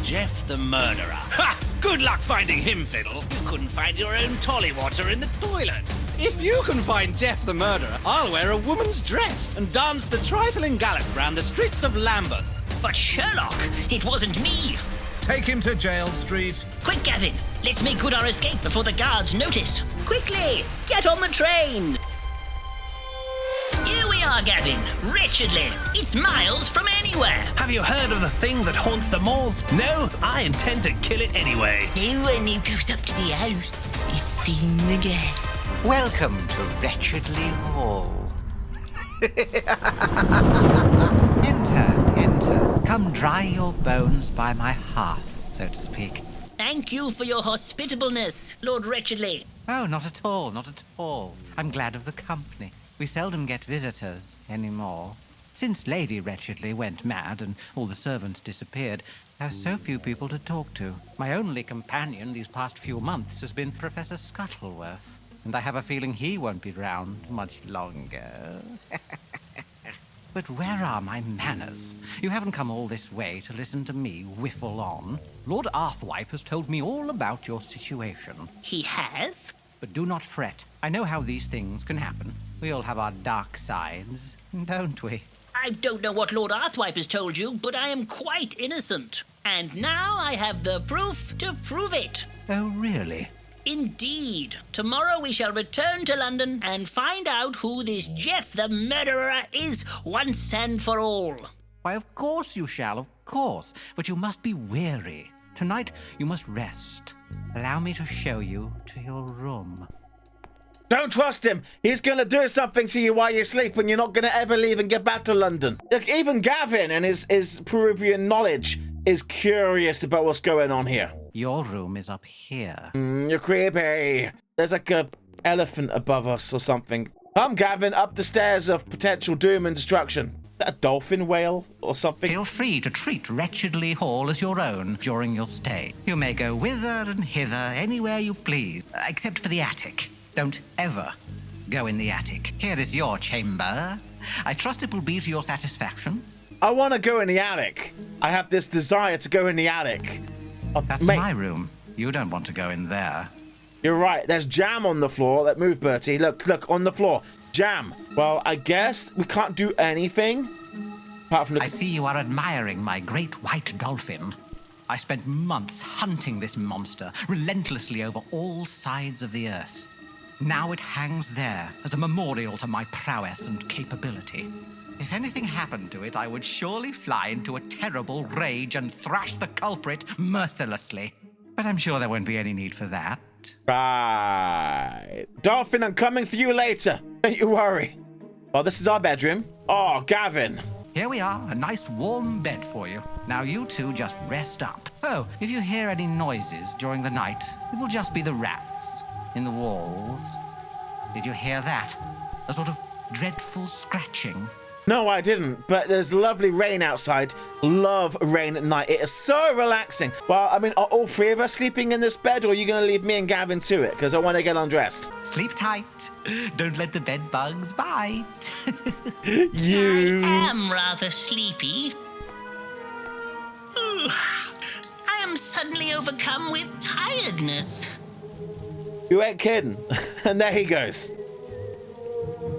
Jeff the murderer. Ha! Good luck finding him, Fiddle. You couldn't find your own tolly water in the toilet. If you can find Jeff the murderer, I'll wear a woman's dress and dance the trifling gallop round the streets of Lambeth. But Sherlock, it wasn't me. Take him to jail, Street. Quick, Gavin, let's make good our escape before the guards notice. Quickly, get on the train. Here we are, Gavin. Wretchedly. It's miles from anywhere. Have you heard of the thing that haunts the malls? No? I intend to kill it anyway. No one who goes up to the house is seen again. Welcome to Wretchedly Hall. Enter. Come dry your bones by my hearth, so to speak. Thank you for your hospitableness, Lord Wretchedly. Oh, not at all. I'm glad of the company. We seldom get visitors anymore. Since Lady Wretchedly went mad and all the servants disappeared, there are so few people to talk to. My only companion these past few months has been Professor Scuttleworth, and I have a feeling he won't be round much longer. But where are my manners? You haven't come all this way to listen to me whiffle on. Lord Arthwipe has told me all about your situation. He has? But do not fret. I know how these things can happen. We all have our dark sides, don't we? I don't know what Lord Arthwipe has told you, but I am quite innocent. And now I have the proof to prove it. Oh, really? Indeed. Tomorrow we shall return to London and find out who this Jeff the murderer is once and for all. Why, of course you shall, of course. But you must be weary. Tonight you must rest. Allow me to show you to your room. Don't trust him. He's going to do something to you while you sleep and you're not going to ever leave and get back to London. Look, even Gavin and his Peruvian knowledge is curious about what's going on here. Your room is up here. You're creepy. There's like a elephant above us or something. Come, Gavin, up the stairs of potential doom and destruction. Is that a dolphin whale or something? Feel free to treat Wretchedly Hall as your own during your stay. You may go whither and hither, anywhere you please, except for the attic. Don't ever go in the attic. Here is your chamber. I trust it will be to your satisfaction. I want to go in the attic. I have this desire to go in the attic. Oh, That's mate, my room. You don't want to go in there. You're right. There's jam on the floor. Let move, Bertie. Look, on the floor. Jam. Well, I guess we can't do anything. Apart from the... I see you are admiring my great white dolphin. I spent months hunting this monster, relentlessly over all sides of the earth. Now it hangs there as a memorial to my prowess and capability. If anything happened to it, I would surely fly into a terrible rage and thrash the culprit mercilessly. But I'm sure there won't be any need for that. Right. Dolphin, I'm coming for you later. Don't you worry. Oh, this is our bedroom. Oh, Gavin. Here we are, a nice warm bed for you. Now you two just rest up. Oh, if you hear any noises during the night, it will just be the rats in the walls. Did you hear that? A sort of dreadful scratching. No, I didn't, but there's lovely rain outside. Love rain at night. It is so relaxing. Well, I mean, are all three of us sleeping in this bed, or are you going to leave me and Gavin to it? Because I want to get undressed. Sleep tight. Don't let the bed bugs bite. You... I am rather sleepy. Ooh, I am suddenly overcome with tiredness. You ain't kidding. And there he goes.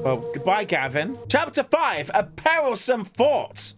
Well, goodbye, Gavin. Chapter 5, A Perilsome Thought.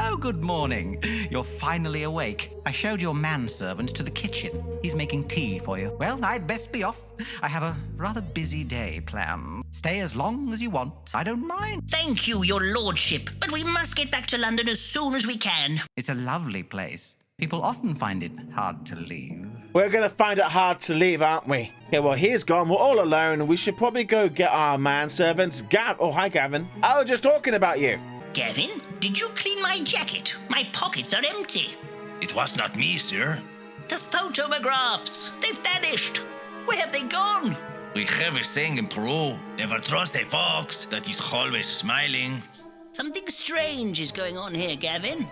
Oh, good morning. You're finally awake. I showed your manservant to the kitchen. He's making tea for you. Well, I'd best be off. I have a rather busy day planned. Stay as long as you want. I don't mind. Thank you, your lordship, but we must get back to London as soon as we can. It's a lovely place. People often find it hard to leave. We're going to find it hard to leave, aren't we? Okay, well, he's gone. We're all alone. We should probably go get our manservants. Oh, hi, Gavin. I was just talking about you. Gavin, did you clean my jacket? My pockets are empty. It was not me, sir. The photographs, they've vanished. Where have they gone? We have a saying in Peru, never trust a fox that is always smiling. Something strange is going on here, Gavin.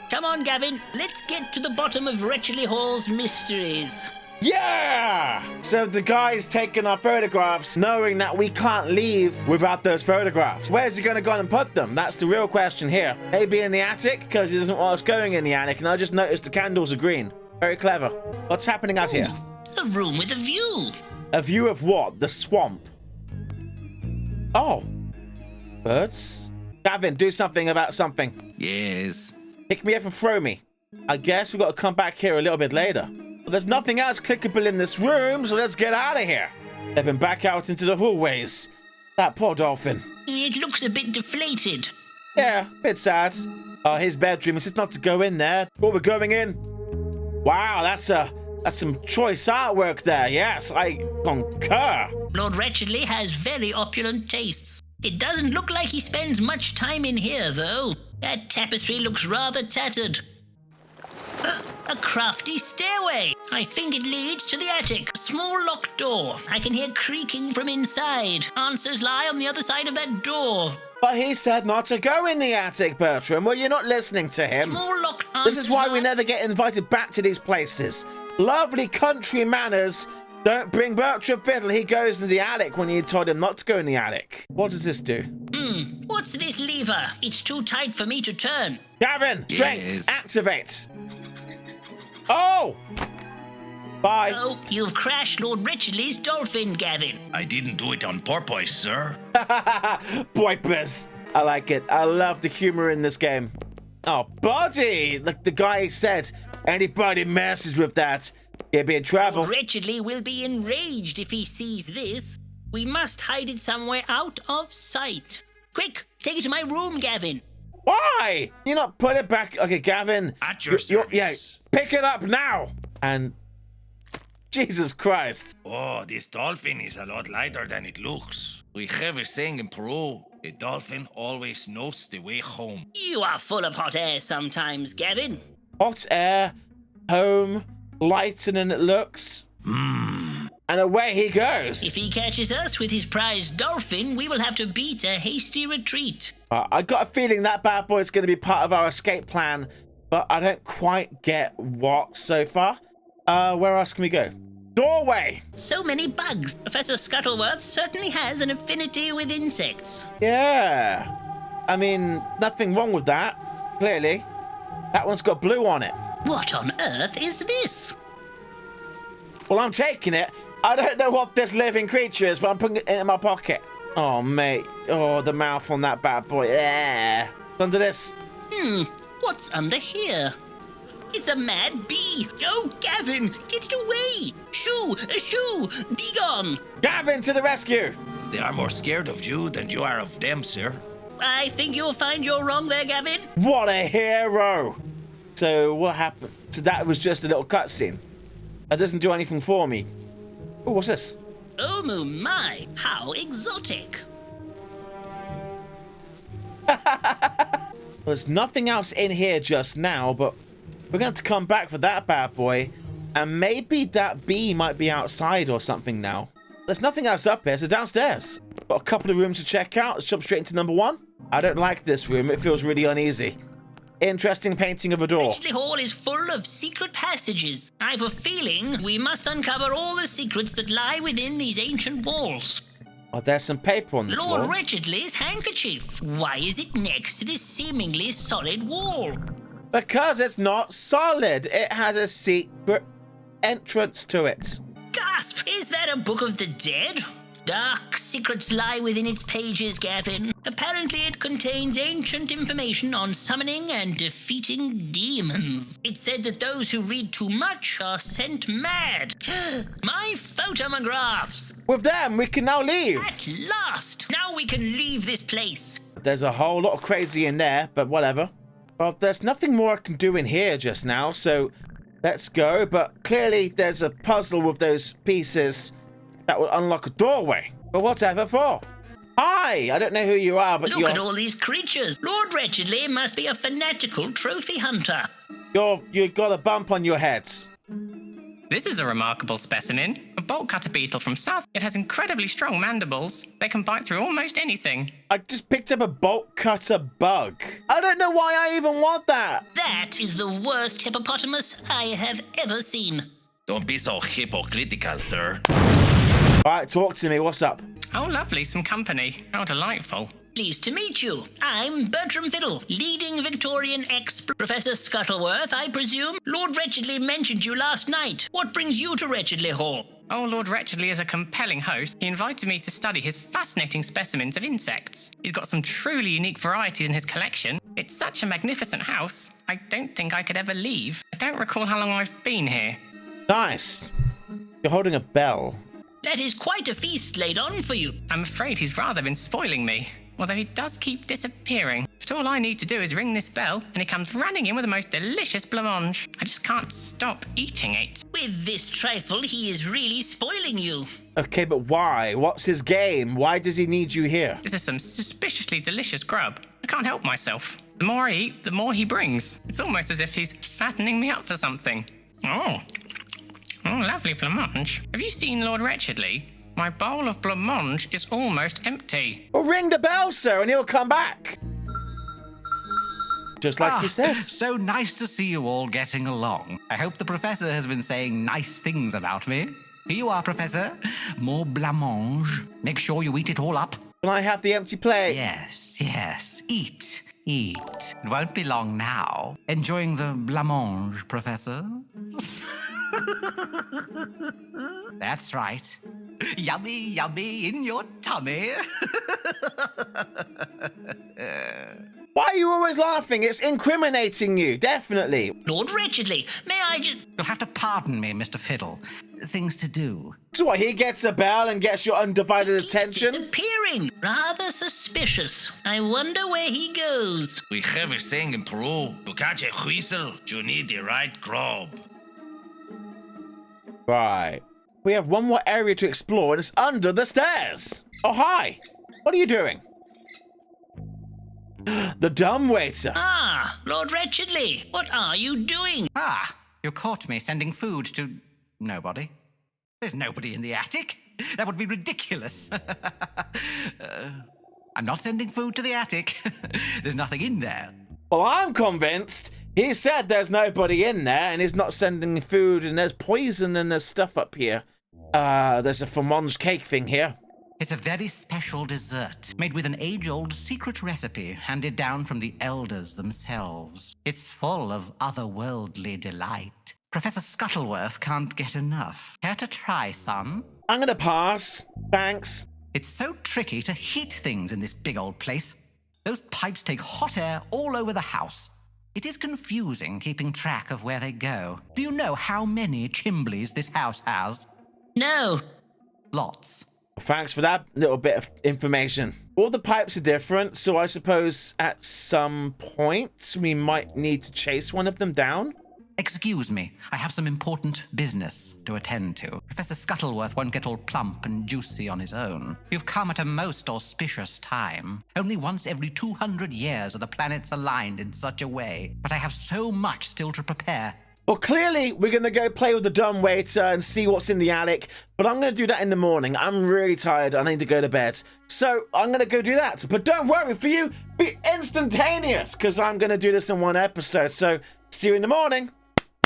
Come on, Gavin, let's get to the bottom of Wretchedly Hall's mysteries. Yeah! So the guy's taking our photographs knowing that we can't leave without those photographs. Where's he gonna go and put them? That's the real question here. Maybe in the attic, because he doesn't want us going in the attic, and I just noticed the candles are green. Very clever. What's happening out here? A room with a view. A view of what? The swamp. Oh. Birds? Gavin, do something about something. Yes. Pick me up and throw me. I guess we've got to come back here a little bit later. But there's nothing else clickable in this room, so let's get out of here. They've been back out into the hallways. That poor dolphin. It looks a bit deflated. Yeah, bit sad. His bedroom. He said not to go in there. Oh, we're going in. Wow, that's some choice artwork there. Yes, I concur. Lord Wretchedly has very opulent tastes. It doesn't look like he spends much time in here, though. That tapestry looks rather tattered. A crafty stairway. I think it leads to the attic. A small locked door. I can hear creaking from inside. Answers lie on the other side of that door. But he said not to go in the attic, Bertram. Well, you're not listening to him. Small locked This is why we never get invited back to these places. Lovely country manners. Don't bring Bertram Fiddle. He goes in the attic when you told him not to go in the attic. What does this do? What's this lever? It's too tight for me to turn. Gavin, strength, Yes. activate. Oh! Bye. Oh, you've crashed Lord Wretchedly's dolphin, Gavin. I didn't do it on purpose, sir. Boipers. I like it. I love the humor in this game. Oh, body! Like the guy said, anybody messes with that, he'll be in trouble. Lord Wretchedly will be enraged if he sees this. We must hide it somewhere out of sight. Quick, take it to my room, Gavin. Why? You not put it back. Okay, Gavin. At your Yeah, service. pick it up now. And Jesus Christ. Oh, this dolphin is a lot lighter than it looks. We have a saying in Peru, a dolphin always knows the way home. You are full of hot air sometimes, Gavin. Hot air, home, lighter than it looks. And away he goes. If he catches us with his prized dolphin, we will have to beat a hasty retreat. I got a feeling that bad boy is going to be part of our escape plan, but I don't quite get what so far. Where else can we go? Doorway! So many bugs. Professor Scuttleworth certainly has an affinity with insects. Yeah. I mean, nothing wrong with that, clearly. That one's got blue on it. What on earth is this? Well, I'm taking it. I don't know what this living creature is, but I'm putting it in my pocket. Oh, mate. Oh, the mouth on that bad boy. Yeah. Under this. What's under here? It's a mad bee. Oh, Gavin, get it away. Shoo, a shoo, be gone. Gavin to the rescue. They are more scared of you than you are of them, sir. I think you'll find you're wrong there, Gavin. What a hero. So what happened? So that was just a little cutscene. That doesn't do anything for me. Oh, what's this? Oh my, how exotic. There's nothing else in here just now, but we're going to have to come back for that bad boy. And maybe that bee might be outside or something now. There's nothing else up here, so downstairs. Got a couple of rooms to check out. Let's jump straight into number one. I don't like this room. It feels really uneasy. Interesting painting of a door. Wretchedly Hall is full of secret passages. I've a feeling we must uncover all the secrets that lie within these ancient walls. Oh, there's some paper on the Lord floor. Wretchedly's handkerchief. Why is it next to this seemingly solid wall? Because it's not solid. It has a secret entrance to it. Gasp! Is that a book of the dead? Dark secrets lie within its pages, Gavin. Apparently it contains ancient information on summoning and defeating demons. It's said that those who read too much are sent mad. My photomographs! With them, we can now leave. At last! Now we can leave this place. There's a whole lot of crazy in there, but whatever. Well, there's nothing more I can do in here just now, so let's go. But clearly there's a puzzle with those pieces that will unlock a doorway. But whatever for? Hi! I don't know who you are, but Look at all these creatures. Lord Wretchedly must be a fanatical trophy hunter. you've got a bump on your heads. This is a remarkable specimen, a bolt cutter beetle from South. It has incredibly strong mandibles. They can bite through almost anything. I just picked up a bolt cutter bug. I don't know why I even want that. That is the worst hippopotamus I have ever seen. Don't be so hypocritical, sir. All right, talk to me. What's up? Oh, lovely, some company. How delightful. Pleased to meet you. I'm Bertram Fiddle, leading Victorian Professor Scuttleworth, I presume. Lord Wretchedly mentioned you last night. What brings you to Wretchedly Hall? Oh, Lord Wretchedly is a compelling host. He invited me to study his fascinating specimens of insects. He's got some truly unique varieties in his collection. It's such a magnificent house, I don't think I could ever leave. I don't recall how long I've been here. Nice. You're holding a bell. That is quite a feast laid on for you. I'm afraid he's rather been spoiling me, although he does keep disappearing. But all I need to do is ring this bell, and he comes running in with the most delicious blancmange. I just can't stop eating it. With this trifle, he is really spoiling you. Okay, but why? What's his game? Why does he need you here? This is some suspiciously delicious grub. I can't help myself. The more I eat, the more he brings. It's almost as if he's fattening me up for something. Oh, lovely blancmange. Have you seen Lord Wretchedly? My bowl of blancmange is almost empty. Well, ring the bell, sir, and he'll come back. Just like you said. So nice to see you all getting along. I hope the professor has been saying nice things about me. Here you are, Professor. More blancmange. Make sure you eat it all up. Can I have the empty plate? Yes. Eat. It won't be long now. Enjoying the blancmange, Professor? That's right. Yummy in your tummy. Why are you always laughing? It's incriminating you, definitely. Lord Wretchedly, may I just... You'll have to pardon me, Mr. Fiddle. Things to do. So what, he gets a bell and gets your undivided attention? Disappearing. Rather suspicious. I wonder where he goes. We have a saying in Peru, to catch a whistle, you need the right grub. Right. We have one more area to explore, and it's under the stairs. Oh, hi. What are you doing? The dumbwaiter. Ah, Lord Wretchedly, what are you doing? You caught me sending food to nobody. There's nobody in the attic. That would be ridiculous. I'm not sending food to the attic. There's nothing in there. Well, I'm convinced. He said there's nobody in there, and he's not sending food, and there's poison and there's stuff up here. There's a fromage cake thing here. It's a very special dessert, made with an age-old secret recipe handed down from the elders themselves. It's full of otherworldly delight. Professor Scuttleworth can't get enough. Care to try some? I'm gonna pass. Thanks. It's so tricky to heat things in this big old place. Those pipes take hot air all over the house. It is confusing keeping track of where they go. Do you know how many chimbleys this house has? No. Lots. Thanks for that little bit of information. All the pipes are different, so I suppose at some point we might need to chase one of them down? Excuse me, I have some important business to attend to. Professor Scuttleworth won't get all plump and juicy on his own. You've come at a most auspicious time. Only once every 200 years are the planets aligned in such a way. But I have so much still to prepare. Well, clearly we're going to go play with the dumbwaiter and see what's in the attic, but I'm going to do that in the morning. I'm really tired. I need to go to bed. So I'm going to go do that. But don't worry, for you, be instantaneous, because I'm going to do this in one episode. So see you in the morning.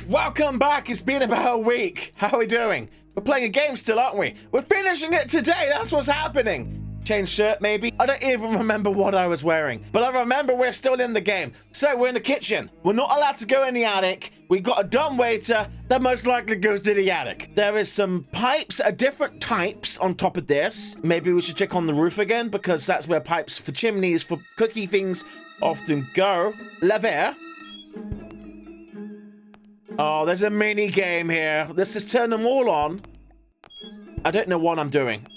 Welcome back. It's been about a week. How are we doing? We're playing a game still, aren't we? We're finishing it today. That's what's happening. Change shirt, maybe? I don't even remember what I was wearing, but I remember we're still in the game. So we're in the kitchen. We're not allowed to go in the attic. We've got a dumbwaiter that most likely goes to the attic. There is some pipes, different types on top of this. Maybe we should check on the roof again, because that's where pipes for chimneys, for cookie things often go. Lever. Oh, there's a mini game here. Let's just turn them all on. I don't know what I'm doing.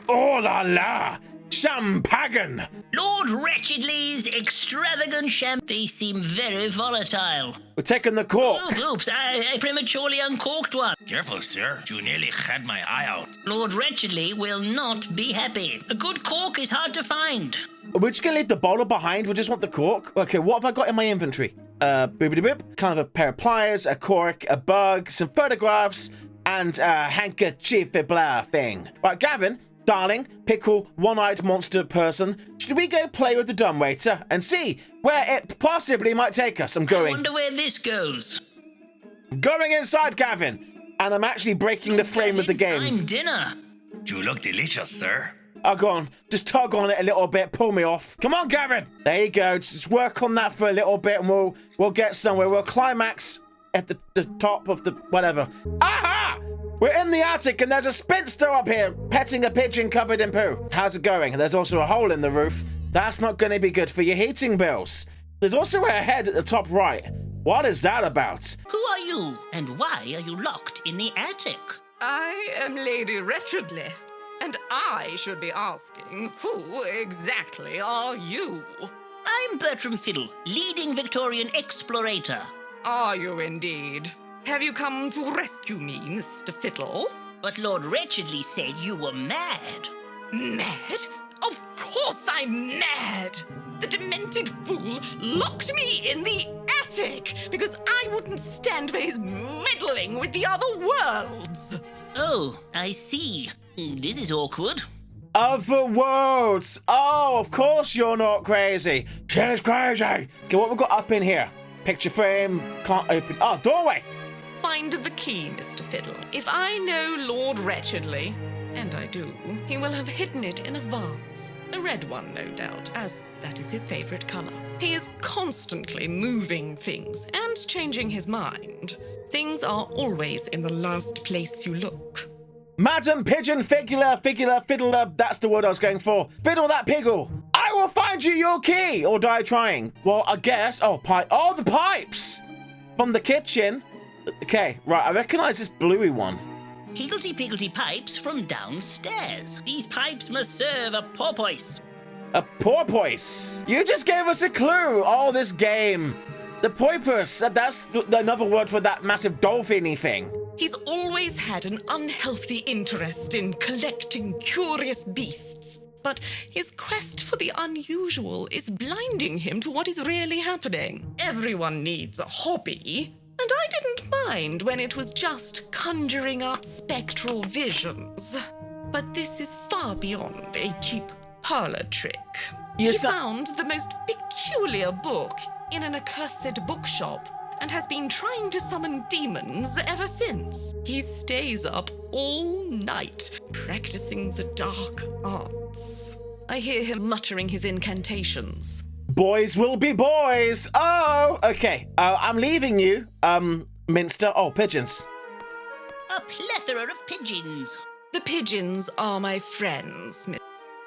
Oh la la! Champagne! Lord Wretchedly's extravagant They seem very volatile. We're taking the cork. Oops, I prematurely uncorked one. Careful, sir. You nearly had my eye out. Lord Wretchedly will not be happy. A good cork is hard to find. We're just gonna leave the bottle behind. We just want the cork. Okay, what have I got in my inventory? Boobity boop. Kind of a pair of pliers, a cork, a bug, some photographs, and a handkerchief blah thing. Right, Gavin, darling, pickle, one-eyed monster person, should we go play with the dumbwaiter and see where it possibly might take us? I'm going. I wonder where this goes. Going inside, Gavin. and I'm actually breaking the frame of the game. Time dinner. You look delicious, sir. Oh, go on. Just tug on it a little bit. Pull me off. Come on, Gavin. There you go. Just work on that for a little bit and we'll get somewhere. We'll climax at the top of the whatever. Aha! We're in the attic and there's a spinster up here petting a pigeon covered in poo. How's it going? There's also a hole in the roof. That's not going to be good for your heating bills. There's also a head at the top right. What is that about? Who are you, and why are you locked in the attic? I am Lady Wretchedly, and I should be asking, who exactly are you? I'm Bertram Fiddle, leading Victorian explorator. Are you indeed? Have you come to rescue me, Mr. Fiddle? But Lord Wretchedly said you were mad. Mad? Of course I'm mad! The demented fool locked me in the attic because I wouldn't stand for his meddling with the other worlds. Oh, I see. This is awkward. Other worlds. Oh, of course you're not crazy. She's crazy. Okay, what we got up in here? Picture frame, can't open. Oh, doorway. Find the key, Mr. Fiddle. If I know Lord Wretchedly, and I do, he will have hidden it in a vase. A red one, no doubt, as that is his favorite color. He is constantly moving things and changing his mind. Things are always in the last place you look. Madam Pigeon Fiddler, that's the word I was going for. Fiddle that piggle. I will find you your key, or die trying. Well, I guess. Oh, the pipes from the kitchen. Okay, right, I recognize this bluey one. Higgledy-piggledy pipes from downstairs. These pipes must serve a porpoise. A porpoise? You just gave us a clue. Oh, this game. The porpoise, that's another word for that massive dolphin-y thing. He's always had an unhealthy interest in collecting curious beasts, but his quest for the unusual is blinding him to what is really happening. Everyone needs a hobby, and I didn't mind when it was just conjuring up spectral visions. But this is far beyond a cheap parlor trick. He found the most peculiar book in an accursed bookshop and has been trying to summon demons ever since. He stays up all night practicing the dark arts. I hear him muttering his incantations. Boys will be boys. Oh, okay. I'm leaving you, Minster. Oh, pigeons. A plethora of pigeons. The pigeons are my friends, Miss.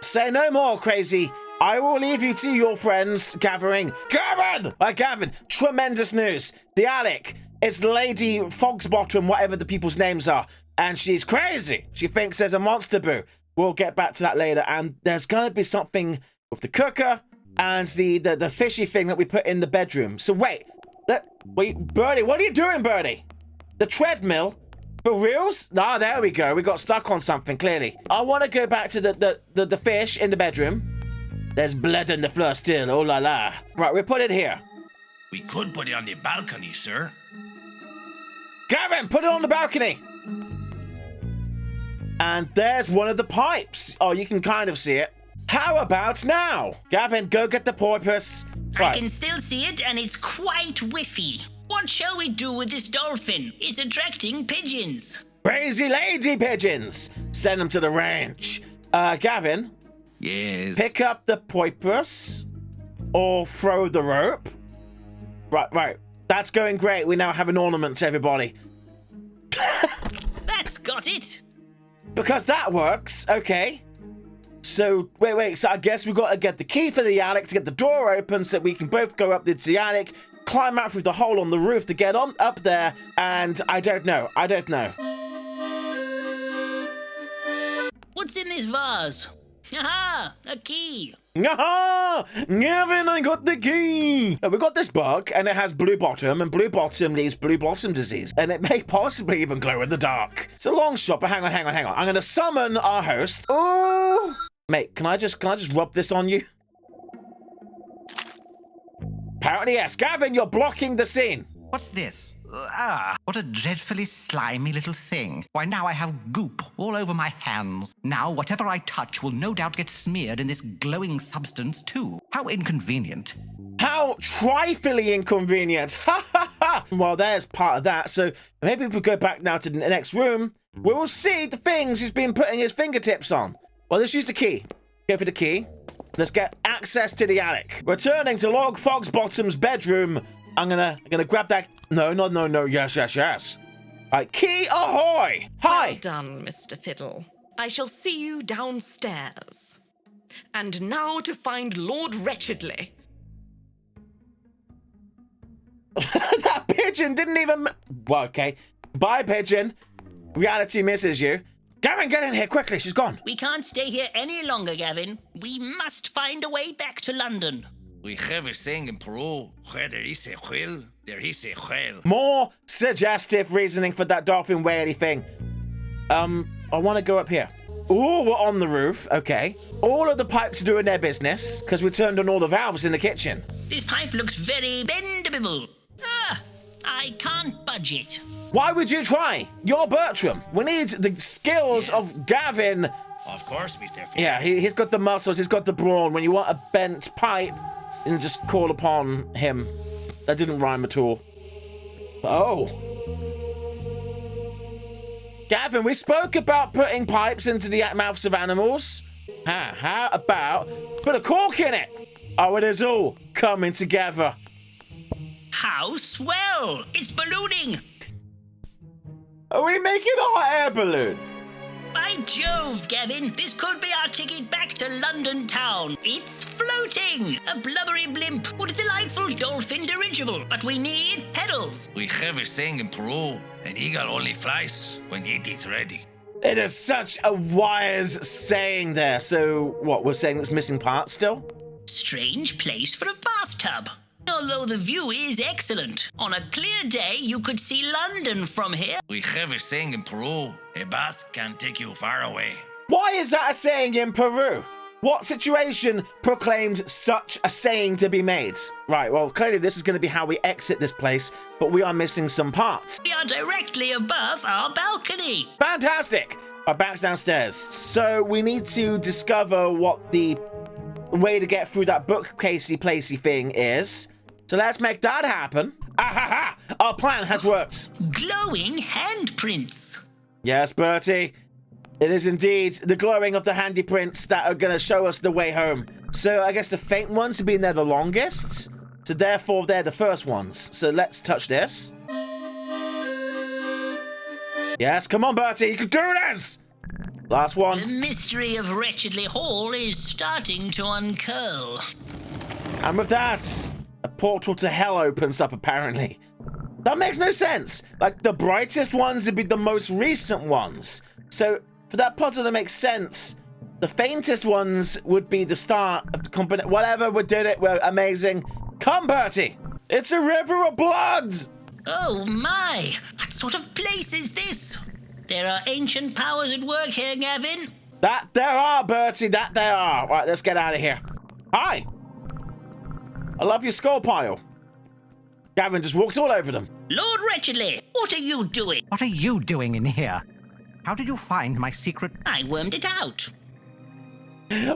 Say no more, crazy. I will leave you to your friends gathering. Gavin! Gavin, tremendous news. The Alec, it's Lady Fogsbottom, whatever the people's names are, and she's crazy. She thinks there's a monster boo. We'll get back to that later, and there's going to be something with the cooker and the fishy thing that we put in the bedroom. So wait, Birdie, what are you doing, Birdie? The treadmill? For reals? Ah, there we go. We got stuck on something, clearly. I want to go back to the fish in the bedroom. There's blood on the floor still. Oh la la. Right, we put it here. We could put it on the balcony, sir. Gavin, put it on the balcony. And there's one of the pipes. Oh, you can kind of see it. How about now? Gavin, go get the porpoise. Right. I can still see it, and it's quite whiffy. What shall we do with this dolphin? It's attracting pigeons. Crazy lady pigeons. Send them to the ranch. Gavin. Yes. Pick up the porpoise or throw the rope. Right. That's going great. We now have an ornament to everybody. That's got it. Because that works. Okay. So, wait. So I guess we've got to get the key for the attic to get the door open so we can both go up into the attic, climb out through the hole on the roof to get on up there, and I don't know. What's in this vase? Aha! A key! Aha! Gavin, I got the key! We got this bug, and it has blue bottom, and blue bottom leaves blue bottom disease, and it may possibly even glow in the dark. It's a long shot, but hang on. I'm gonna summon our host. Oh! Mate, can I just rub this on you? Apparently, yes. Gavin, you're blocking the scene. What's this? What a dreadfully slimy little thing. Why, now I have goop all over my hands. Now, whatever I touch will no doubt get smeared in this glowing substance, too. How inconvenient. How trifling inconvenient. Ha ha ha! Well, there's part of that. So maybe if we go back now to the next room, we will see the things he's been putting his fingertips on. Well, let's use the key. Go for the key. Let's get access to the attic. Returning to Lord Fogsbottom's bedroom. I'm gonna grab that. No. Yes. All right, key ahoy! Hi. Well done, Mr. Fiddle. I shall see you downstairs. And now to find Lord Wretchedly. That pigeon didn't even... Well, okay. Bye, pigeon. Reality misses you. Gavin, get in here quickly. She's gone. We can't stay here any longer, Gavin. We must find a way back to London. We have a saying in Peru, where there is a whale, there is a whale. More suggestive reasoning for that dolphin whaley thing. I want to go up here. Ooh, we're on the roof. Okay. All of the pipes are doing their business because we turned on all the valves in the kitchen. This pipe looks very bendable. I can't budge it. Why would you try? You're Bertram. We need the skills of Gavin. Of course, Mr. Fiddle. Yeah, he's got the muscles, he's got the brawn. When you want a bent pipe, then just call upon him. That didn't rhyme at all. Oh. Gavin, we spoke about putting pipes into the mouths of animals. How about put a cork in it? Oh, it is all coming together. How swell! It's ballooning! Are we making a hot air balloon? By Jove, Gavin, this could be our ticket back to London town. It's floating! A blubbery blimp. What a delightful dolphin dirigible. But we need pedals. We have a saying in Peru, an eagle only flies when it is ready. It is such a wise saying there. So, what, we're saying it's missing parts still? Strange place for a bathtub. Although the view is excellent. On a clear day, you could see London from here. We have a saying in Peru, a bath can take you far away. Why is that a saying in Peru? What situation proclaimed such a saying to be made? Right, well, clearly this is going to be how we exit this place, but we are missing some parts. We are directly above our balcony. Fantastic! Our back's downstairs. So we need to discover what the way to get through that bookcasey-placey thing is. So let's make that happen. Ah-ha-ha! Our plan has worked. Glowing handprints. Yes, Bertie. It is indeed the glowing of the handy prints that are going to show us the way home. So I guess the faint ones have been there the longest. So therefore, they're the first ones. So let's touch this. Yes, come on, Bertie. You can do this! Last The one. mystery of Wretchedly Hall is starting to uncurl. And with that, a portal to hell opens up, apparently. That makes no sense. Like, the brightest ones would be the most recent ones. So, for that puzzle to make sense, the faintest ones would be the start of the company. Whatever, we did it. We're amazing. Come, Bertie. It's a river of blood. Oh my! What sort of place is this? There are ancient powers at work here, Gavin. That there are, Bertie. That there are. Right, let's get out of here. Hi. I love your skull pile. Gavin just walks all over them. Lord Wretchedly, what are you doing? What are you doing in here? How did you find my secret? I wormed it out.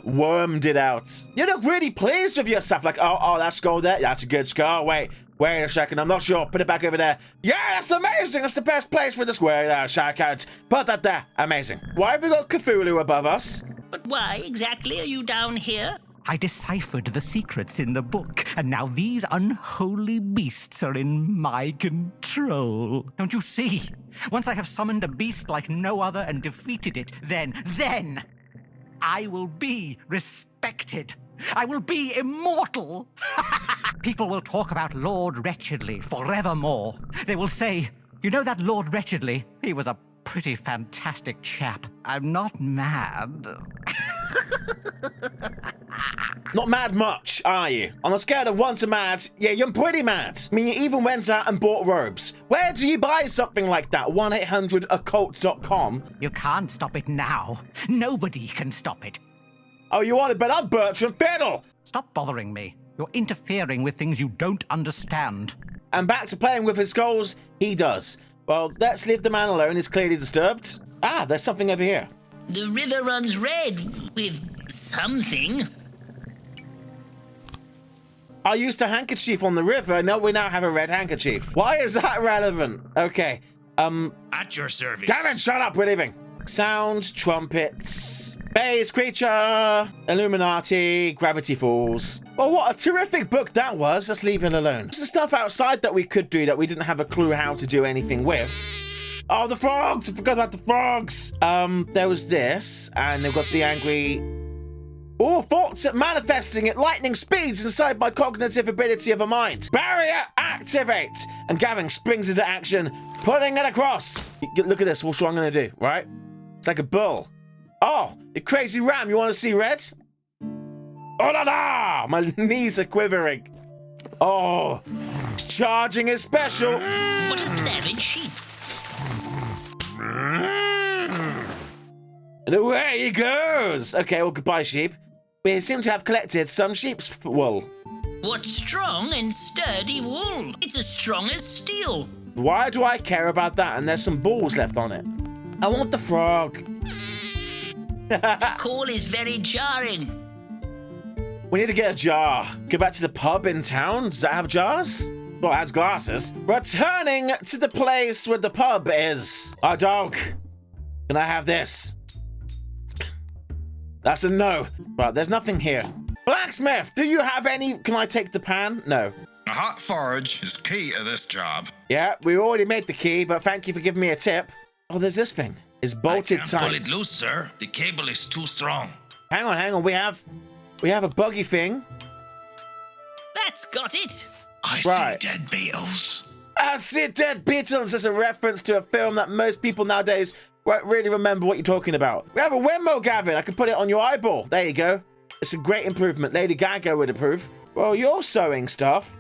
Wormed it out. You look really pleased with yourself. Like, oh, that skull there. That's a good skull. Wait a second. I'm not sure. Put it back over there. Yeah, that's amazing. That's the best place for the square. Shout out. Put that there. Amazing. Why have we got Cthulhu above us? But why exactly are you down here? I deciphered the secrets in the book, and now these unholy beasts are in my control. Don't you see? Once I have summoned a beast like no other and defeated it, then I will be respected. I will be immortal. People will talk about Lord Wretchedly forevermore. They will say, you know that Lord Wretchedly? He was a pretty fantastic chap. I'm not mad. Not mad much, are you? On a scale of 1 to mad, yeah, you're pretty mad. I mean, you even went out and bought robes. Where do you buy something like that? 1-800-occult.com? You can't stop it now. Nobody can stop it. Oh, you want to bet I'm Bertram Fiddle? Stop bothering me. You're interfering with things you don't understand. And back to playing with his skulls, he does. Well, let's leave the man alone. He's clearly disturbed. Ah, there's something over here. The river runs red with something. I used a handkerchief on the river. No, we now have a red handkerchief. Why is that relevant? Okay. At your service. Gavin, shut up. We're leaving. Sounds, trumpets, bass creature, Illuminati, Gravity Falls. Well, what a terrific book that was. Let's leave it alone. There's some stuff outside that we could do that we didn't have a clue how to do anything with. Oh, the frogs! I forgot about the frogs. There was this, and they've got the angry... Oh, thoughts at manifesting at lightning speeds inside my cognitive ability of a mind. Barrier activate! And Gavin springs into action, putting it across. Look at this. What's what I'm going to do, right? It's like a bull. Oh, you crazy ram. You want to see red? Oh, la, la! My knees are quivering. Oh, he's charging his special. What a savage sheep. And away he goes. Okay, well, goodbye, sheep. We seem to have collected some sheep's wool. What strong and sturdy wool. It's as strong as steel. Why do I care about that? And there's some balls left on it. I want the frog. The call is very jarring. We need to get a jar. Go back to the pub in town. Does that have jars? Well, it has glasses. Returning to the place where the pub is. Our dog. Can I have this? That's a no. But there's nothing here. Blacksmith, do you have any? Can I take the pan? No. A hot forge is key to this job. Yeah, we already made the key, but thank you for giving me a tip. Oh, there's this thing. It's bolted I can't tight. pull it loose, sir. The cable is too strong. Hang on. We have a buggy thing. That's got it. I Right. see dead beetles. I see dead beetles is a reference to a film that most people nowadays won't really remember what you're talking about. We have a windmill, Gavin. I can put it on your eyeball. There you go. It's a great improvement. Lady Gaga would approve. Well, you're sewing stuff.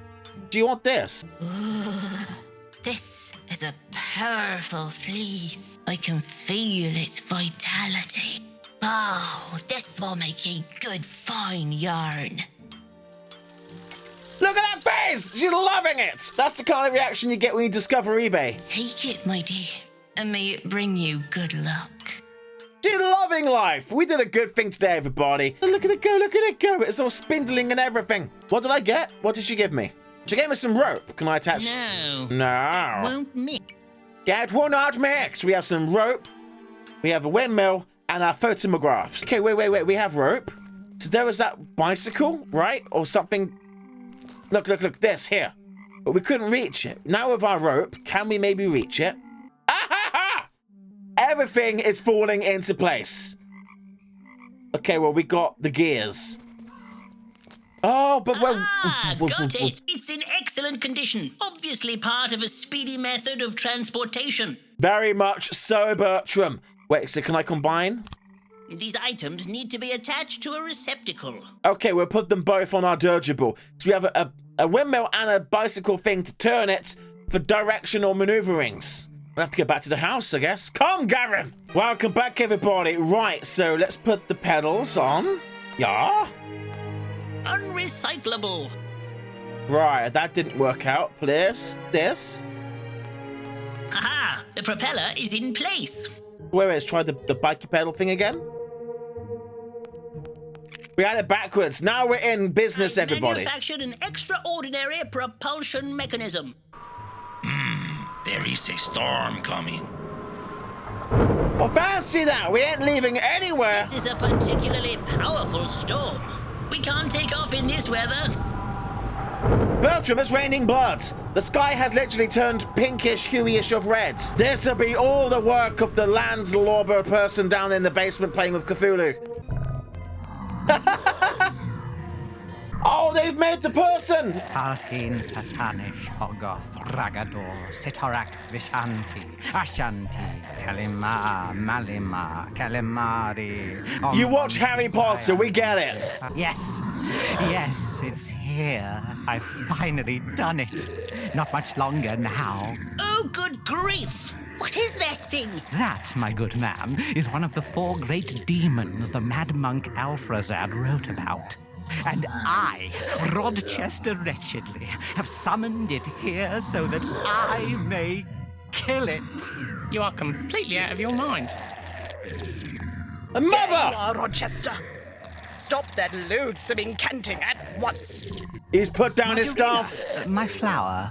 Do you want this? This is a powerful fleece. I can feel its vitality. Oh, this will make a good fine yarn. Look at that face! She's loving it! That's the kind of reaction you get when you discover eBay. Take it, my dear, and may it bring you good luck. She's loving life. We did a good thing today, everybody. Look at it go, look at it go. It's all spindling and everything. What did I get? What did she give me? She gave me some rope. Can I attach? No. No. Won't mix. Yeah, it will not mix. We have some rope. We have a windmill and our photomographs. Okay, wait. We have rope. So there was that bicycle, right? Or something. Look. This, here. But we couldn't reach it. Now with our rope, can we maybe reach it? Ah, ha, ha! Everything is falling into place. Okay, well, we got the gears. Oh, but Got it. It's in excellent condition. Obviously part of a speedy method of transportation. Very much so, Bertram. Wait, so can I combine? These items need to be attached to a receptacle. Okay, we'll put them both on our dirigible. So we have a windmill and a bicycle thing to turn it for directional maneuverings. We'll have to get back to the house, I guess. Come, Gavin! Welcome back, everybody. Right, so let's put the pedals on. Yeah. Unrecyclable. Right, that didn't work out. This. Haha! The propeller is in place. Wait, let's try the bikey pedal thing again. We had it backwards. Now we're in business, I've everybody. manufactured an extraordinary propulsion mechanism. There is a storm coming. Well, fancy that. We ain't leaving anywhere. This is a particularly powerful storm. We can't take off in this weather. Bertram, it's raining blood. The sky has literally turned pinkish, huey-ish of red. This'll be all the work of the landlubber person down in the basement playing with Cthulhu. Oh, they've made the person! Alhin Satanish Hogoth Ragador Sitarak Vishanti Ashanti Kalima Malima Kalimari. You watch Harry Potter, we get it. Yes, it's here. I've finally done it. Not much longer now. Oh, good grief! What is that thing? That, my good man, is one of the 4 great demons the mad monk Alfrazad wrote about. And I, Rodchester Wretchedly, have summoned it here so that I may kill it. You are completely out of your mind. Mother! There you are, Rochester. stop that loathsome incanting at once. He's put down his staff. My flower.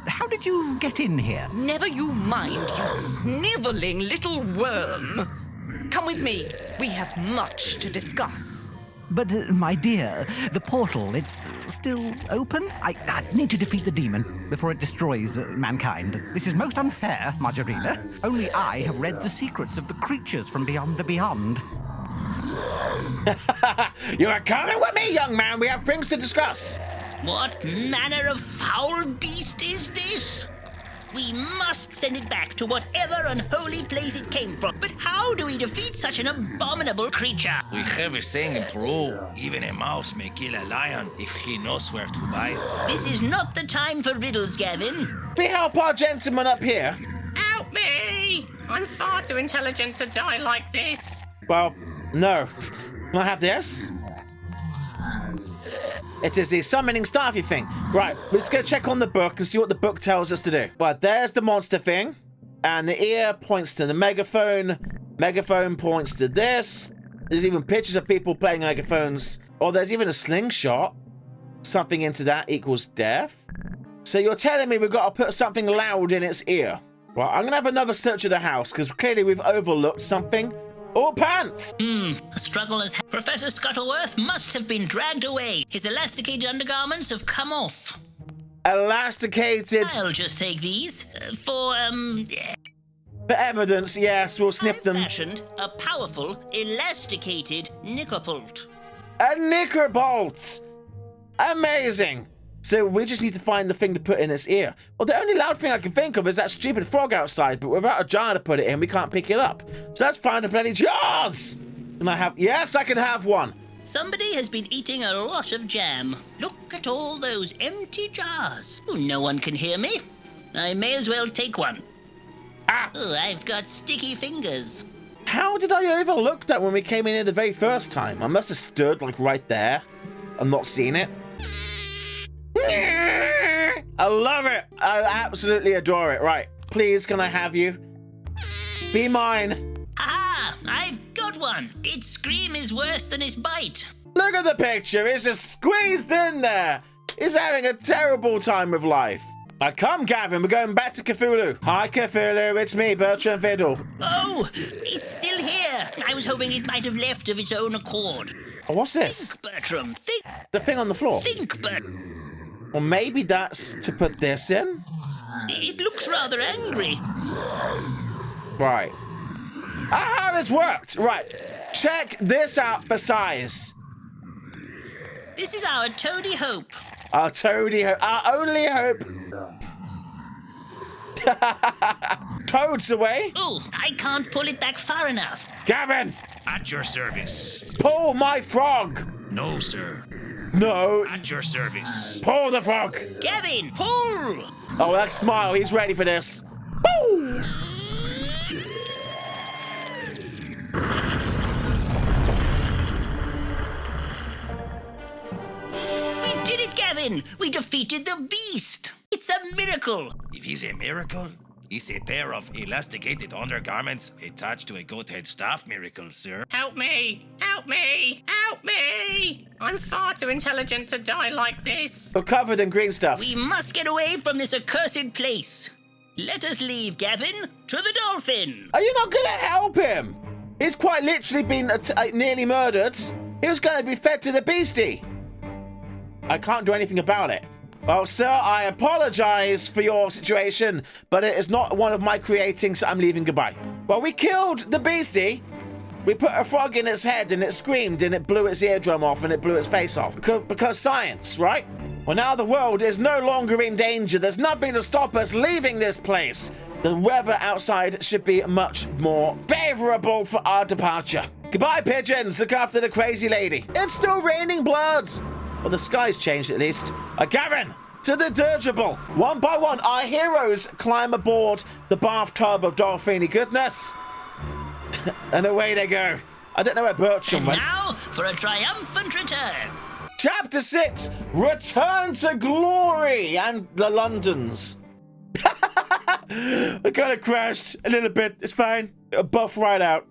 How did you get in here? Never you mind, you sniveling little worm. Come with me. We have much to discuss. But, my dear, the portal, it's still open? I need to defeat the demon before it destroys mankind. This is most unfair, Margarina. Only I have read the secrets of the creatures from beyond the beyond. You are coming with me, young man. We have things to discuss. What manner of foul beast is this? We must send it back to whatever unholy place it came from. But how do we defeat such an abominable creature? We have a saying in Peru, even a mouse may kill a lion if he knows where to bite. This is not the time for riddles, Gavin. We help our gentleman up here. Help me! I'm far too intelligent to die like this. Well, no. Can I have this? It is the summoning staffy thing. Right, let's go check on the book and see what the book tells us to do. Right, there's the monster thing. And the ear points to the megaphone. Megaphone points to this. There's even pictures of people playing megaphones. Or there's even a slingshot. Something into that equals death. So you're telling me we've got to put something loud in its ear. Right, I'm going to have another search of the house because clearly we've overlooked something. Oh, pants! The struggle has... Professor Scuttleworth must have been dragged away. His elasticated undergarments have come off. Elasticated. I'll just take these for evidence, yes, we'll sniff them. fashioned a powerful, elasticated knickerbolt. A knickerbolt! Amazing! So we just need to find the thing to put in its ear. Well, the only loud thing I can think of is that stupid frog outside, but without a jar to put it in, we can't pick it up. So let's find the bloody jars! Can I have... Yes, I can have one. Somebody has been eating a lot of jam. Look at all those empty jars. Oh, no one can hear me. I may as well take one. Ah! Oh, I've got sticky fingers. How did I overlook that when we came in here the very first time? I must have stood, like, right there and not seen it. I love it. I absolutely adore it. Right. Please, can I have you? Be mine. Ah, I've got one. Its scream is worse than its bite. Look at the picture. It's just squeezed in there. He's having a terrible time of life. Come, Gavin. We're going back to Cthulhu. Hi, Cthulhu. It's me, Bertram Fiddle. Oh, it's still here. I was hoping it might have left of its own accord. Oh, what's this? Think, Bertram. Think. The thing on the floor. Think, Bertram. Well, maybe that's to put this in. It looks rather angry. Right. Ah, this worked. Right. Check this out for size. This is our toady hope. Our toady hope. Our only hope. Toad's away. Oh, I can't pull it back far enough. Gavin! At your service. Pull my frog! No, sir. No. At your service. Pull the frog! Gavin, pull! Oh, that smile. He's ready for this. Woo! We did it, Gavin! We defeated the beast! It's a miracle! If he's a miracle, he's a pair of elasticated undergarments attached to a goat head staff miracle, sir. Help me! Help me! Help me! I'm far too intelligent to die like this. We're covered in green stuff. We must get away from this accursed place. Let us leave, Gavin, to the dolphin. Are you not going to help him? He's quite literally been nearly murdered. He was going to be fed to the beastie. I can't do anything about it. Well, sir, I apologize for your situation, but it is not one of my creating, so I'm leaving. Goodbye. Well, we killed the beastie. We put a frog in its head, and it screamed, and it blew its eardrum off, and it blew its face off. Because science, right? Well, now the world is no longer in danger. There's nothing to stop us leaving this place. The weather outside should be much more favorable for our departure. Goodbye, pigeons. Look after the crazy lady. It's still raining blood. Well, the sky's changed at least. Gavin, to the dirigible. One by one, our heroes climb aboard the bathtub of Dolphini goodness. And away they go. I don't know where Bertram And went. now for a triumphant return. Chapter 6, Return to Glory and the Londons. I kind of crashed a little bit. It's fine. It'll buff right out.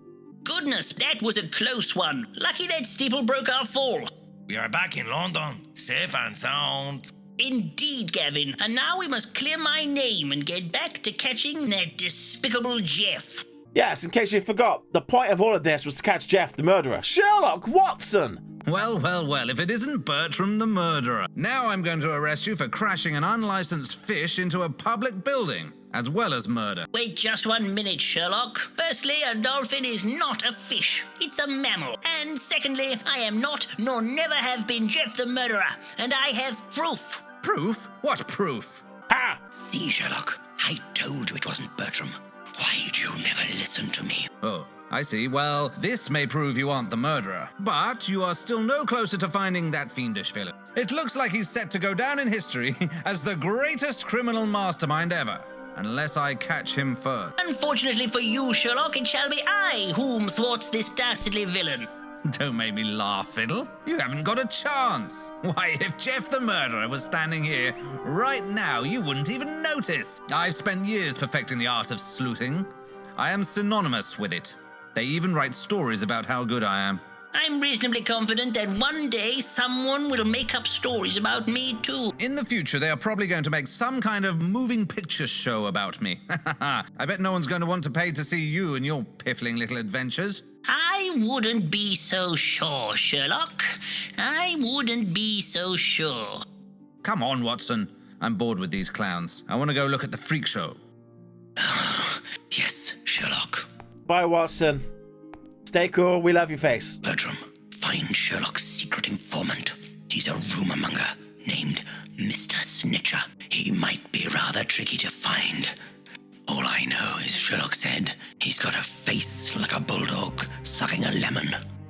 Goodness, that was a close one. Lucky that steeple broke our fall. We are back in London, safe and sound. Indeed, Gavin. And now we must clear my name and get back to catching that despicable Jeff. Yes, in case you forgot, the point of all of this was to catch Jeff the murderer. Sherlock Watson! Well, well, well, if it isn't Bertram the murderer. Now I'm going to arrest you for crashing an unlicensed fish into a public building, as well as murder. Wait just 1 minute, Sherlock. Firstly, a dolphin is not a fish. It's a mammal. And secondly, I am not, nor never have been Jeff the murderer. And I have proof. Proof? What proof? Ah! See, Sherlock, I told you it wasn't Bertram. Why do you never listen to me? Oh, I see. Well, this may prove you aren't the murderer, but you are still no closer to finding that fiendish villain. It looks like he's set to go down in history as the greatest criminal mastermind ever, unless I catch him first. Unfortunately for you, Sherlock, it shall be I whom thwarts this dastardly villain. Don't make me laugh, Fiddle. You haven't got a chance. Why, if Jeff the murderer was standing here right now, you wouldn't even notice. I've spent years perfecting the art of sleuthing. I am synonymous with it. They even write stories about how good I am. I'm reasonably confident that one day someone will make up stories about me too. In the future, they are probably going to make some kind of moving picture show about me. I bet no one's going to want to pay to see you and your piffling little adventures. I wouldn't be so sure, Sherlock. I wouldn't be so sure. Come on, Watson. I'm bored with these clowns. I want to go look at the freak show. Yes, Sherlock. Bye, Watson. Stay cool. We love your face. Bertram, find Sherlock's secret informant. He's a rumor monger named Mr. Snitcher. He might be rather tricky to find. All I know is Sherlock said he's got a face like a bulldog sucking a lemon.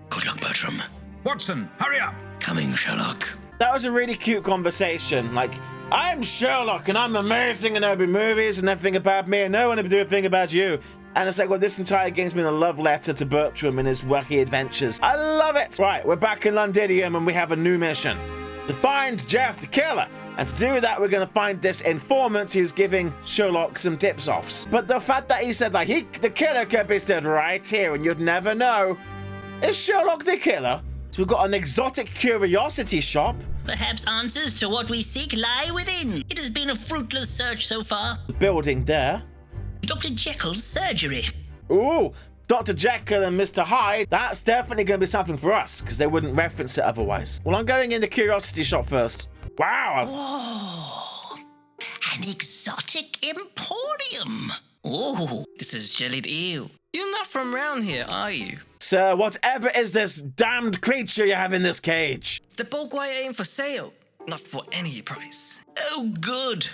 Good luck, Bertram. Watson, hurry up! Coming, Sherlock. That was a really cute conversation. Like, I'm Sherlock and I'm amazing and there'll be movies and everything about me and no one will do a thing about you. And it's like, well, this entire game's been a love letter to Bertram and his wacky adventures. I love it! Right, we're back in Londinium and we have a new mission. To find Jeff the killer. And to do that, we're going to find this informant who's giving Sherlock some tips-offs. But the fact that he said, like, the killer could be stood right here and you'd never know. Is Sherlock the killer? So we've got an exotic curiosity shop. Perhaps answers to what we seek lie within. It has been a fruitless search so far. The building there. Dr. Jekyll's surgery. Ooh, Dr. Jekyll and Mr. Hyde. That's definitely going to be something for us, because they wouldn't reference it otherwise. Well, I'm going in the curiosity shop first. Wow. Whoa! An exotic emporium. Oh, This is jellied eel. You're not from round here, are you? Sir, whatever is this damned creature you have in this cage? The Bogwai ain't for sale. Not for any price. oh, good.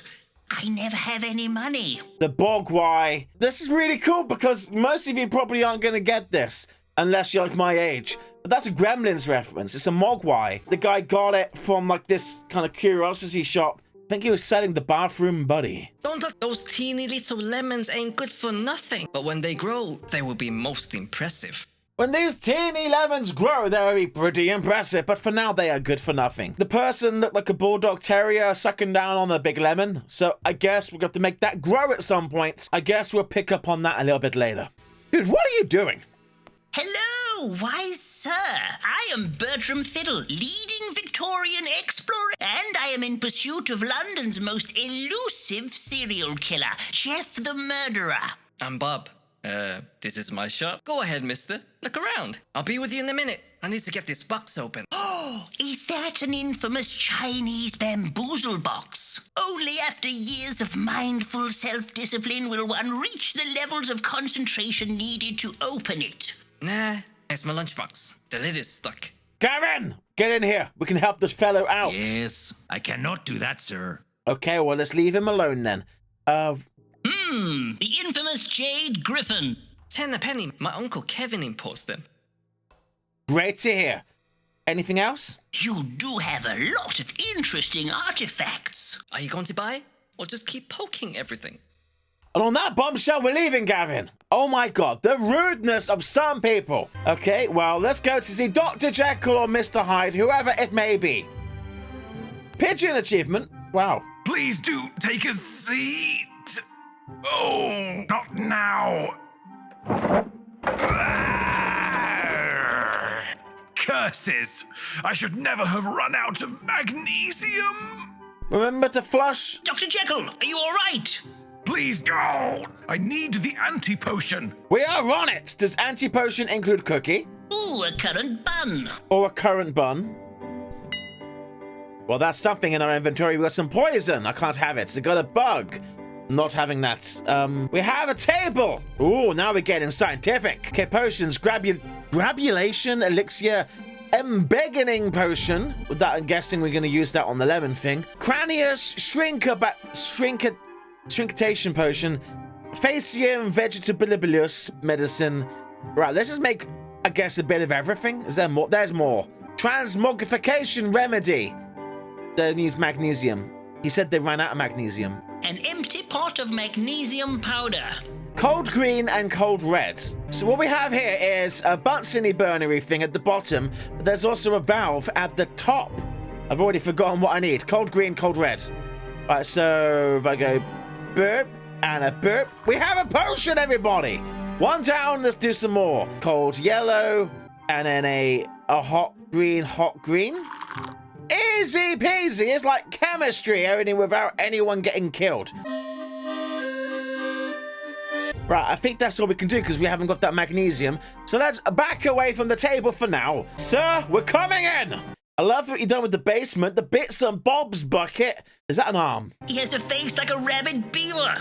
I never have any money. The Bogwai. This is really cool because most of you probably aren't going to get this unless you're like my age. But that's a Gremlins reference. It's a Mogwai. The guy got it from like this kind of curiosity shop. I think he was selling the bathroom buddy. Don't look, those teeny little lemons ain't good for nothing. But when they grow, they will be most impressive. When these teeny lemons grow, they'll be pretty impressive, but for now they are good for nothing. The person looked like a bulldog terrier sucking down on a big lemon, so I guess we're going to make that grow at some point. I guess we'll pick up on that a little bit later. Dude, what are you doing? Hello, wise sir. I am Bertram Fiddle, leading Victorian explorer, and I am in pursuit of London's most elusive serial killer, Jeff the Murderer. I'm Bob. This is my shop. Go ahead, mister. Look around. I'll be with you in a minute. I need to get this box open. Oh, is that an infamous Chinese bamboozle box? Only after years of mindful self-discipline will one reach the levels of concentration needed to open it. Nah, it's my lunchbox. The lid is stuck. Gavin, get in here. We can help this fellow out. Yes, I cannot do that, sir. Okay, well, let's leave him alone then. The infamous Jade Griffin. 10 a penny. My uncle Kevin imports them. Great to hear. Anything else? You do have a lot of interesting artifacts. Are you going to buy? Or just keep poking everything? And on that bombshell, we're leaving, Gavin. Oh my god, the rudeness of some people. Okay, well, let's go to see Dr. Jekyll or Mr. Hyde, whoever it may be. Pigeon achievement. Wow. Please do take a seat. Oh, not now. Curses! I should never have run out of magnesium! Remember to flush. Dr. Jekyll, are you all right? Please, go! I need the anti-potion. We are on it. Does anti-potion include cookie? Ooh, a currant bun. Or a currant bun? Well, that's something in our inventory. We got some poison. I can't have it. So got a bug. Not having that. We have a table. Ooh, now we're getting scientific. Okay, potions. Grabulation, elixir, embiggening potion. With that, I'm guessing we're going to use that on the lemon thing. Cranius, shrinkitation potion. Facium, vegetabilis medicine. Right, let's just make, I guess, a bit of everything. Is there more? There's more. Transmogrification remedy. That needs magnesium. He said they ran out of magnesium. An empty pot of magnesium powder. Cold green and cold red. So what we have here is a Bunsen burnery thing at the bottom, but there's also a valve at the top. I've already forgotten what I need. Cold green, cold red. Right, so if I go burp and a burp, we have a potion, everybody. One down, let's do some more. Cold yellow, and then a hot green, hot green. Easy peasy. It's like chemistry, only without anyone getting killed. Right, I think that's all we can do because we haven't got that magnesium. So let's back away from the table for now. Sir, we're coming in. I love what you've done with the basement. The bits and bobs bucket. Is that an arm? He has a face like a rabid beaver.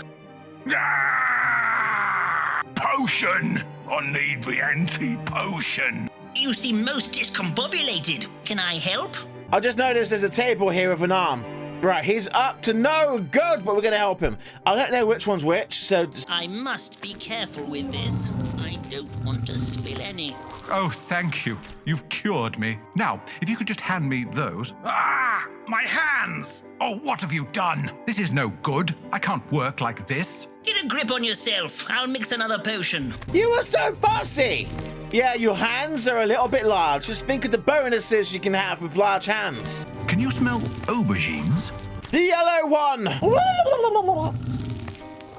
Ah! Potion! I need the anti-potion. You seem most discombobulated. Can I help? I just noticed there's a table here with an arm. Right, he's up to no good, but we're going to help him. I don't know which one's which, so... I must be careful with this. I don't want to spill any. Oh, thank you. You've cured me. Now, if you could just hand me those. Ah! My hands! Oh, what have you done? This is no good. I can't work like this. Get a grip on yourself. I'll mix another potion. You were so fussy! Yeah, your hands are a little bit large. Just think of the bonuses you can have with large hands. Can you smell aubergines? The yellow one!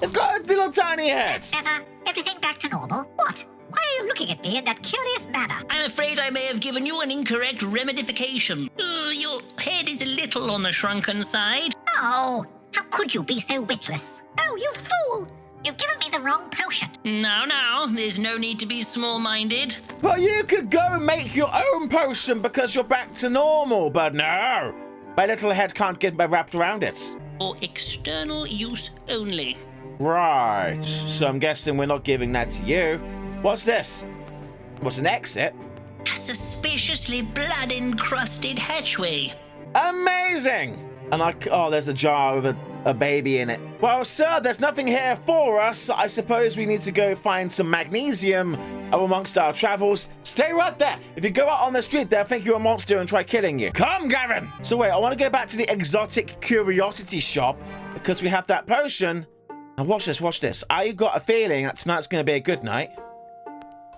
It's got a little tiny head. Everything back to normal? What? Why are you looking at me in that curious manner? I'm afraid I may have given you an incorrect remedification. Your head is a little on the shrunken side. Oh, how could you be so witless? Oh, you fool! You've given me the wrong potion. No, there's no need to be small-minded. Well, you could go make your own potion because you're back to normal, but no. My little head can't get wrapped around it. For external use only. Right, so I'm guessing we're not giving that to you. What's this? What's an exit? A suspiciously blood-encrusted hatchway. Amazing! And there's a jar with a baby in it. Well, sir, there's nothing here for us. I suppose we need to go find some magnesium amongst our travels. Stay right there. If you go out on the street, they'll think you're a monster and try killing you. Come, Gavin! So wait, I want to go back to the exotic curiosity shop because we have that potion. And watch this. I got a feeling that tonight's going to be a good night.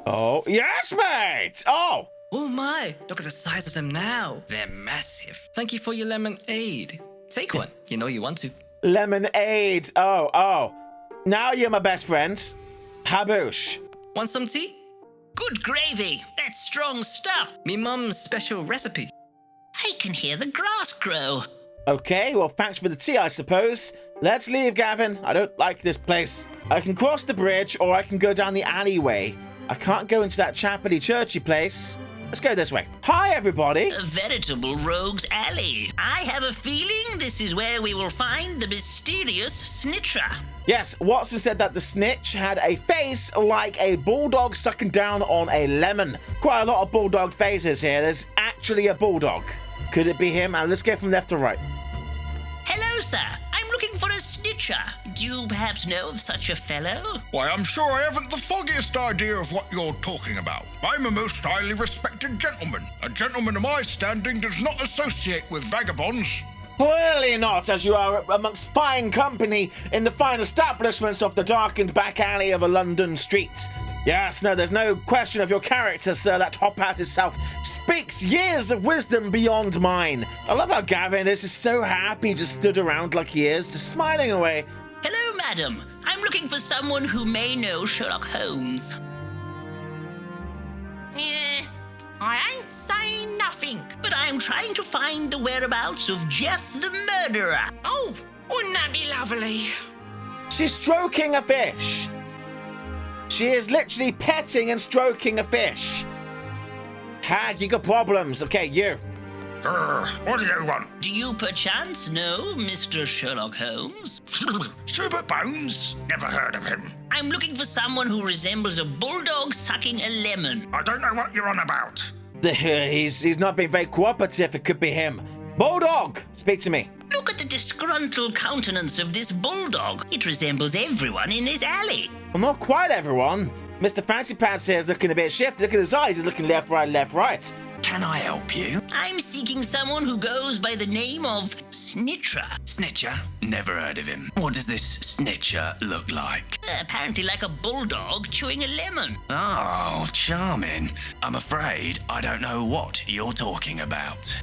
Oh, yes, mate! Oh! Oh my, look at the size of them now. They're massive. Thank you for your lemonade. Take one. You know you want to. Lemonade. Oh. Now you're my best friend. Haboosh. Want some tea? Good gravy. That's strong stuff. Me mum's special recipe. I can hear the grass grow. Okay, well, thanks for the tea, I suppose. Let's leave, Gavin. I don't like this place. I can cross the bridge, or I can go down the alleyway. I can't go into that chapely churchy place. Let's go this way. Hi, everybody. A veritable rogue's alley. I have a feeling this is where we will find the mysterious snitcher. Yes, Watson said that the snitch had a face like a bulldog sucking down on a lemon. Quite a lot of bulldog faces here. There's actually a bulldog. Could it be him? And let's go from left to right. Hello, sir. I'm looking for a snitcher. Do you perhaps know of such a fellow? Why, I'm sure I haven't the foggiest idea of what you're talking about. I'm a most highly respected gentleman. A gentleman of my standing does not associate with vagabonds. Clearly not, as you are amongst fine company in the fine establishments of the darkened back alley of a London street. Yes, no, there's no question of your character, sir. That top hat itself speaks years of wisdom beyond mine. I love how Gavin is just so happy, just stood around like he is, just smiling away. Hello, madam. I'm looking for someone who may know Sherlock Holmes. I ain't saying nothing. But I'm trying to find the whereabouts of Jeff the murderer. Oh, wouldn't that be lovely? She's stroking a fish. She is literally petting and stroking a fish. Ha, you got problems. Okay, you. What do you want? Do you perchance know Mr. Sherlock Holmes? Super Bones? Never heard of him. I'm looking for someone who resembles a bulldog sucking a lemon. I don't know what you're on about. He's not being very cooperative. It could be him. Bulldog, speak to me. Look at the disgruntled countenance of this bulldog. It resembles everyone in this alley. Well, not quite everyone. Mr. Fancy Pants here is looking a bit shifty. Look at his eyes. He's looking left, right, left, right. Can I help you? I'm seeking someone who goes by the name of Snitcher. Snitcher? Never heard of him. What does this snitcher look like? Apparently like a bulldog chewing a lemon. Oh, charming. I'm afraid I don't know what you're talking about.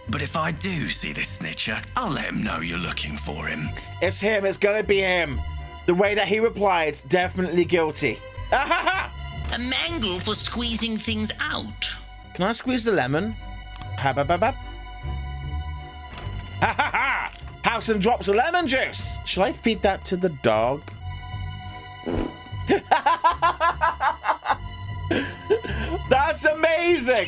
But if I do see this snitcher, I'll let him know you're looking for him. It's him. It's gonna be him. The way that he replied, definitely guilty. A mangle for squeezing things out. Can I squeeze the lemon? Ha ba ba ba. Ha ha ha! Howson drops a lemon juice. Shall I feed that to the dog? That's amazing!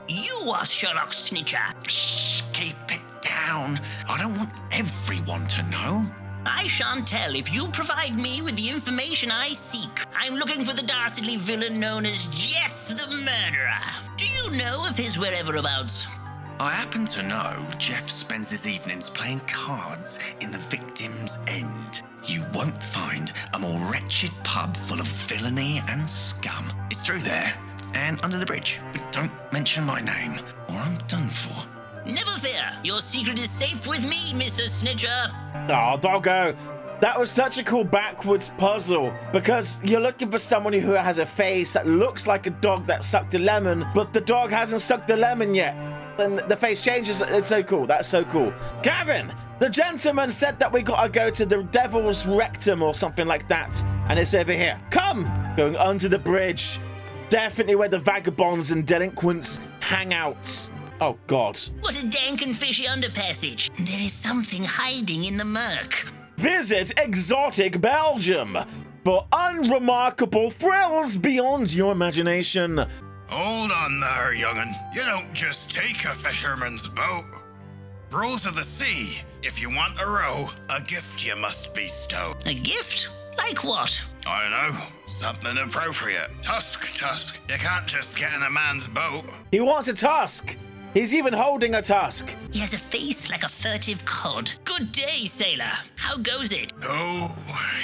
You are Sherlock Snitcher. Shh, keep it down. I don't want everyone to know. I shan't tell if you provide me with the information I seek. I'm looking for the dastardly villain known as Jeff the Murderer. Do you know of his whereabouts? I happen to know Jeff spends his evenings playing cards in the Victim's End. You won't find a more wretched pub full of villainy and scum. It's through there and under the bridge. But don't mention my name or I'm done for. Never fear. Your secret is safe with me, Mr. Snitcher. Oh, doggo. That was such a cool backwards puzzle because you're looking for someone who has a face that looks like a dog that sucked a lemon, but the dog hasn't sucked the lemon yet. And the face changes. It's so cool. That's so cool. Gavin, the gentleman said that we gotta go to the Devil's Rectum or something like that. And it's over here. Come! Going under the bridge. Definitely where the vagabonds and delinquents hang out. Oh, God. What a dank and fishy underpassage. There is something hiding in the murk. Visit exotic Belgium for unremarkable thrills beyond your imagination. Hold on there, young'un. You don't just take a fisherman's boat. Rules of the sea. If you want a row, a gift you must bestow. A gift? Like what? I know. Something appropriate. Tusk. You can't just get in a man's boat. He wants a tusk. He's even holding a tusk. He has a face like a furtive cod. Good day, sailor. How goes it? Oh,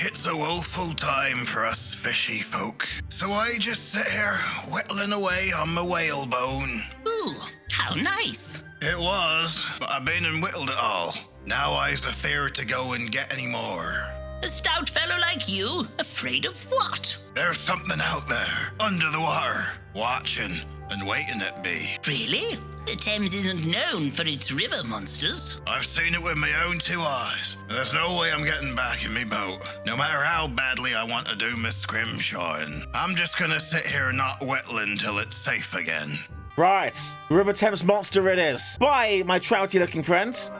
it's a woeful time for us fishy folk. So I just sit here whittling away on my whalebone. Ooh, how nice. It was, but I've been and whittled it all. Now I's afeard to go and get any more. A stout fellow like you? Afraid of what? There's something out there, under the water, watching and waiting at me. Really? The Thames isn't known for its river monsters. I've seen it with my own two eyes. There's no way I'm getting back in me boat, no matter how badly I want to do my scrimshawing. I'm just gonna sit here not whittling till it's safe again. Right, River Thames monster it is. Bye, my trouty-looking friends.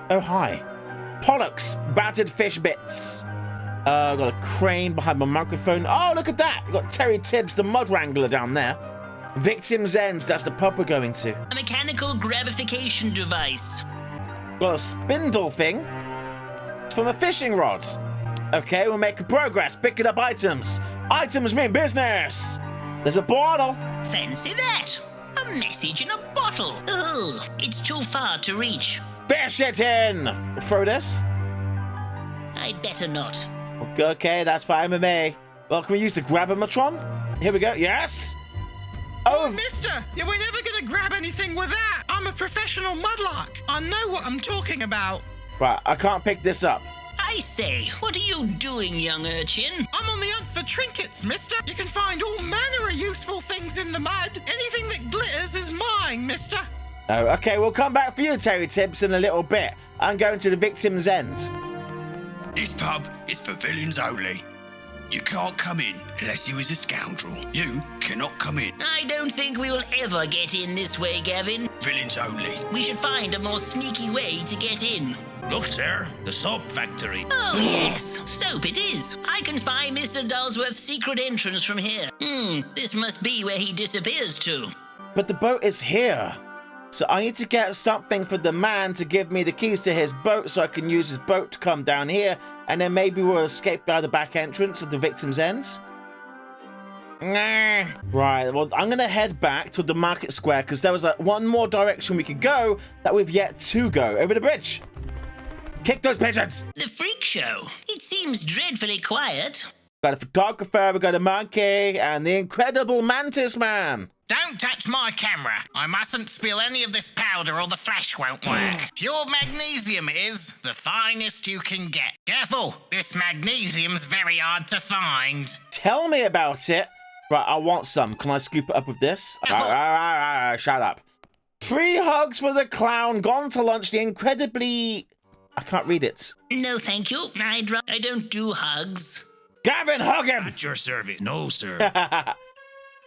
Oh, hi. Pollux, battered fish bits. Got a crane behind my microphone. Oh, look at that. Got Terry Tibbs, the mud wrangler down there. Victim's End, that's the pub we're going to. A mechanical grabification device. Got a spindle thing from a fishing rod. Okay, we're making progress, picking up items. Items mean business. There's a bottle. Fancy that. A message in a bottle. Ooh, it's too far to reach. Fish it in. Throw this. I'd better not. Okay, that's fine with me. Well, can we use the grab-a-matron? Here we go. Yes. Oh, mister, we're never going to grab anything with that. I'm a professional mudlark. I know what I'm talking about. Right, I can't pick this up. I say, what are you doing, young urchin? I'm on the hunt for trinkets, mister. You can find all manner of useful things in the mud. Anything that glitters is mine, mister. Oh, okay, we'll come back for you, Terry Tibbs, in a little bit. I'm going to the Victim's End. This pub is for villains only. You can't come in unless you is a scoundrel. You cannot come in. I don't think we will ever get in this way, Gavin. Villains only. We should find a more sneaky way to get in. Look, sir, the soap factory. Oh, yes. Soap it is. I can spy Mr. Dulsworth's secret entrance from here. This must be where he disappears to. But the boat is here. So I need to get something for the man to give me the keys to his boat so I can use his boat to come down here, and then maybe we'll escape by the back entrance of the victim's ends. Nah. Right, well, I'm going to head back to the market square because there was one more direction we could go that we've yet to go. Over the bridge. Kick those pigeons! The freak show. It seems dreadfully quiet. Got a photographer, we got a monkey, and the incredible mantis man. Don't touch my camera. I mustn't spill any of this powder or the flash won't work. Pure magnesium is the finest you can get. Careful, this magnesium's very hard to find. Tell me about it. Right, I want some. Can I scoop it up with this? Shut up. 3 hugs for the clown, gone to lunch, the incredibly... I can't read it. No, thank you. I don't do hugs. Gavin, hug him! At your service. No, sir.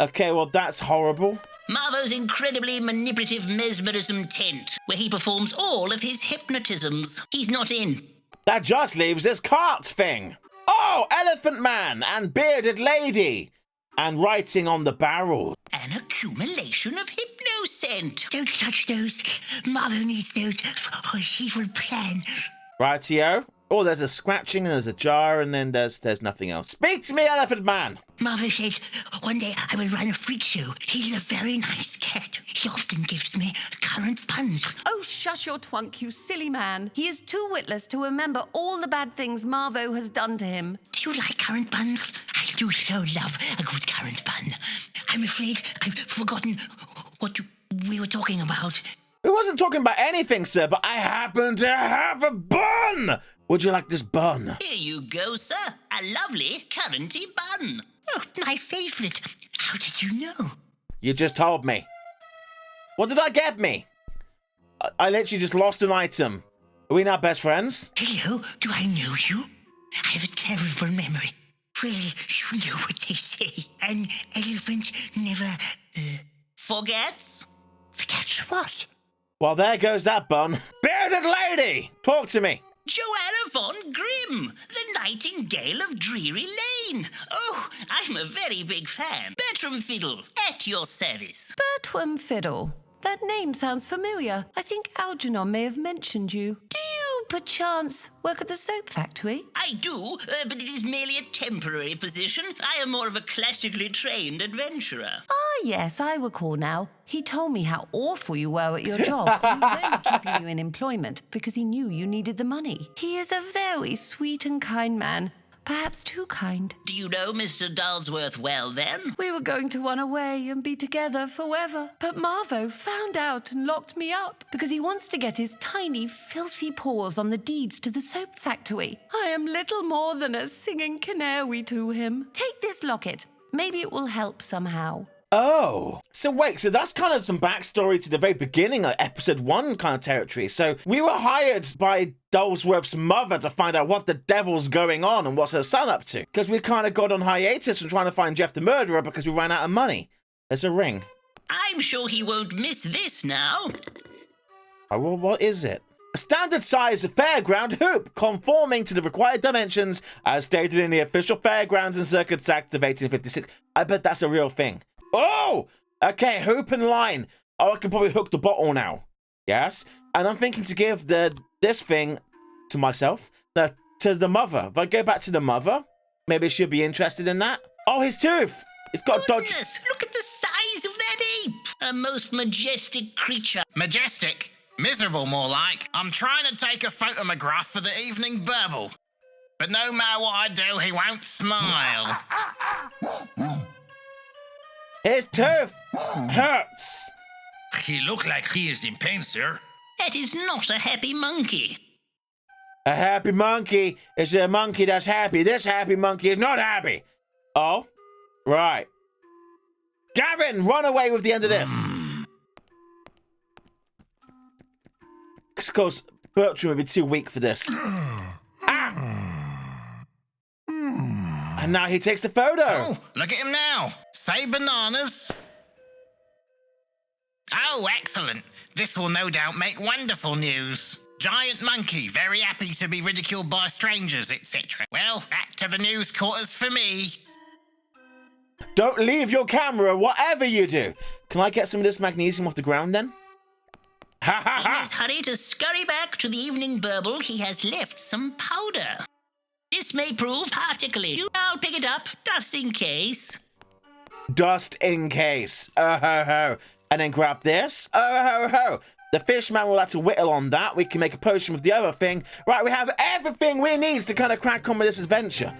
Okay, well, that's horrible. Marvo's incredibly manipulative mesmerism tent, where he performs all of his hypnotisms. He's not in. That just leaves this cart thing. Oh, Elephant Man and Bearded Lady. And writing on the barrel. An accumulation of hypnoscent. Don't touch those. Marvo needs those for his evil plan. Rightio. Oh, there's a scratching and there's a jar and then there's nothing else. Speak to me, Elephant Man. Marvo said one day I will run a freak show. He's a very nice cat. He often gives me currant buns. Oh, shut your twunk, you silly man. He is too witless to remember all the bad things Marvo has done to him. Do you like currant buns? I do so love a good currant bun. I'm afraid I've forgotten what we were talking about. We wasn't talking about anything, sir, but I happen to have a bun. Would you like this bun? Here you go, sir. A lovely curranty bun. Oh, my favourite. How did you know? You just told me. What did I get me? I literally just lost an item. Are we not best friends? Hello, do I know you? I have a terrible memory. Well, you know what they say. An elephant never, forgets? Forgets what? Well, there goes that bun. Bearded Lady! Talk to me. Joanna von Grimm, the Nightingale of Drury Lane. Oh, I'm a very big fan. Bertram Fiddle, at your service. Bertram Fiddle. That name sounds familiar. I think Algernon may have mentioned you. Do you, perchance, work at the soap factory? I do, but it is merely a temporary position. I am more of a classically trained adventurer. Ah, yes, I recall now. He told me how awful you were at your job. He was only keeping you in employment because he knew you needed the money. He is a very sweet and kind man. Perhaps too kind. Do you know Mr. Dulsworth well, then? We were going to run away and be together forever. But Marvo found out and locked me up because he wants to get his tiny, filthy paws on the deeds to the soap factory. I am little more than a singing canary to him. Take this locket. Maybe it will help somehow. Oh, so wait, so that's kind of some backstory to the very beginning, like episode 1 kind of territory. So we were hired by Dulsworth's mother to find out what the devil's going on and what's her son up to. Because we kind of got on hiatus from trying to find Jeff the murderer because we ran out of money. There's a ring. I'm sure he won't miss this now. Oh, well, what is it? A standard size fairground hoop conforming to the required dimensions as stated in the official Fairgrounds and Circuits Act of 1856. I bet that's a real thing. Oh, okay, hoop and line. Oh, I can probably hook the bottle now. Yes, and I'm thinking to give this thing to myself, to the mother. If I go back to the mother, maybe she'll be interested in that. Oh, his tooth. It's got Goodness, look at the size of that ape. A most majestic creature. Majestic? Miserable, more like. I'm trying to take a photograph for the evening burble. But no matter what I do, he won't smile. His tooth hurts. He look like he is in pain, sir. That is not a happy monkey. A happy monkey is a monkey that's happy. This happy monkey is not happy. Oh, right. Gavin, run away with the end of this. Because Bertram would be too weak for this. Ah! I And now he takes the photo. Oh, look at him now. Say bananas. Oh, excellent. This will no doubt make wonderful news. Giant monkey, very happy to be ridiculed by strangers, etc. Well, back to the news quarters for me. Don't leave your camera, whatever you do. Can I get some of this magnesium off the ground then? Ha ha In ha! his hurry to scurry back to the evening burble, he has left some powder. This may prove particularly. I'll pick it up, just in case. Dust in case. Oh ho ho. And then grab this. Oh ho ho. The fishman will have to whittle on that. We can make a potion with the other thing. Right, we have everything we need to kind of crack on with this adventure,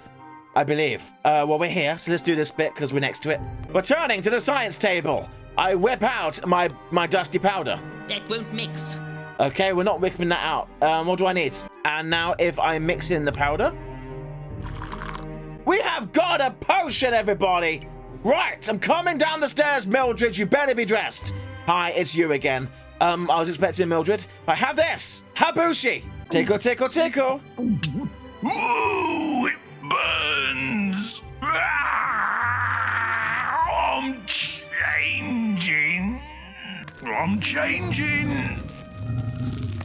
I believe. Well, we're here, so let's do this bit because we're next to it. Returning to the science table, I whip out my dusty powder. That won't mix. Okay, we're not whipping that out. What do I need? And now if I mix in the powder, we have got a potion, everybody. Right, I'm coming down the stairs, Mildred. You better be dressed. Hi, it's you again. I was expecting Mildred. I have this. Habushi. Tickle, tickle, tickle. Ooh, it burns. I'm changing. I'm changing.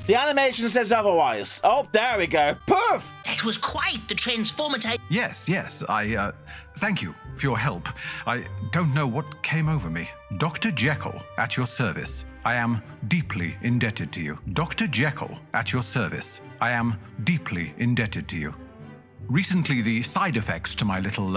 The animation says otherwise. Oh, there we go. Poof! That was quite the transformative. Yes, I thank you for your help. I don't know what came over me. Dr. Jekyll, at your service. I am deeply indebted to you. Dr. Jekyll, at your service. I am deeply indebted to you. Recently, the side effects to my little,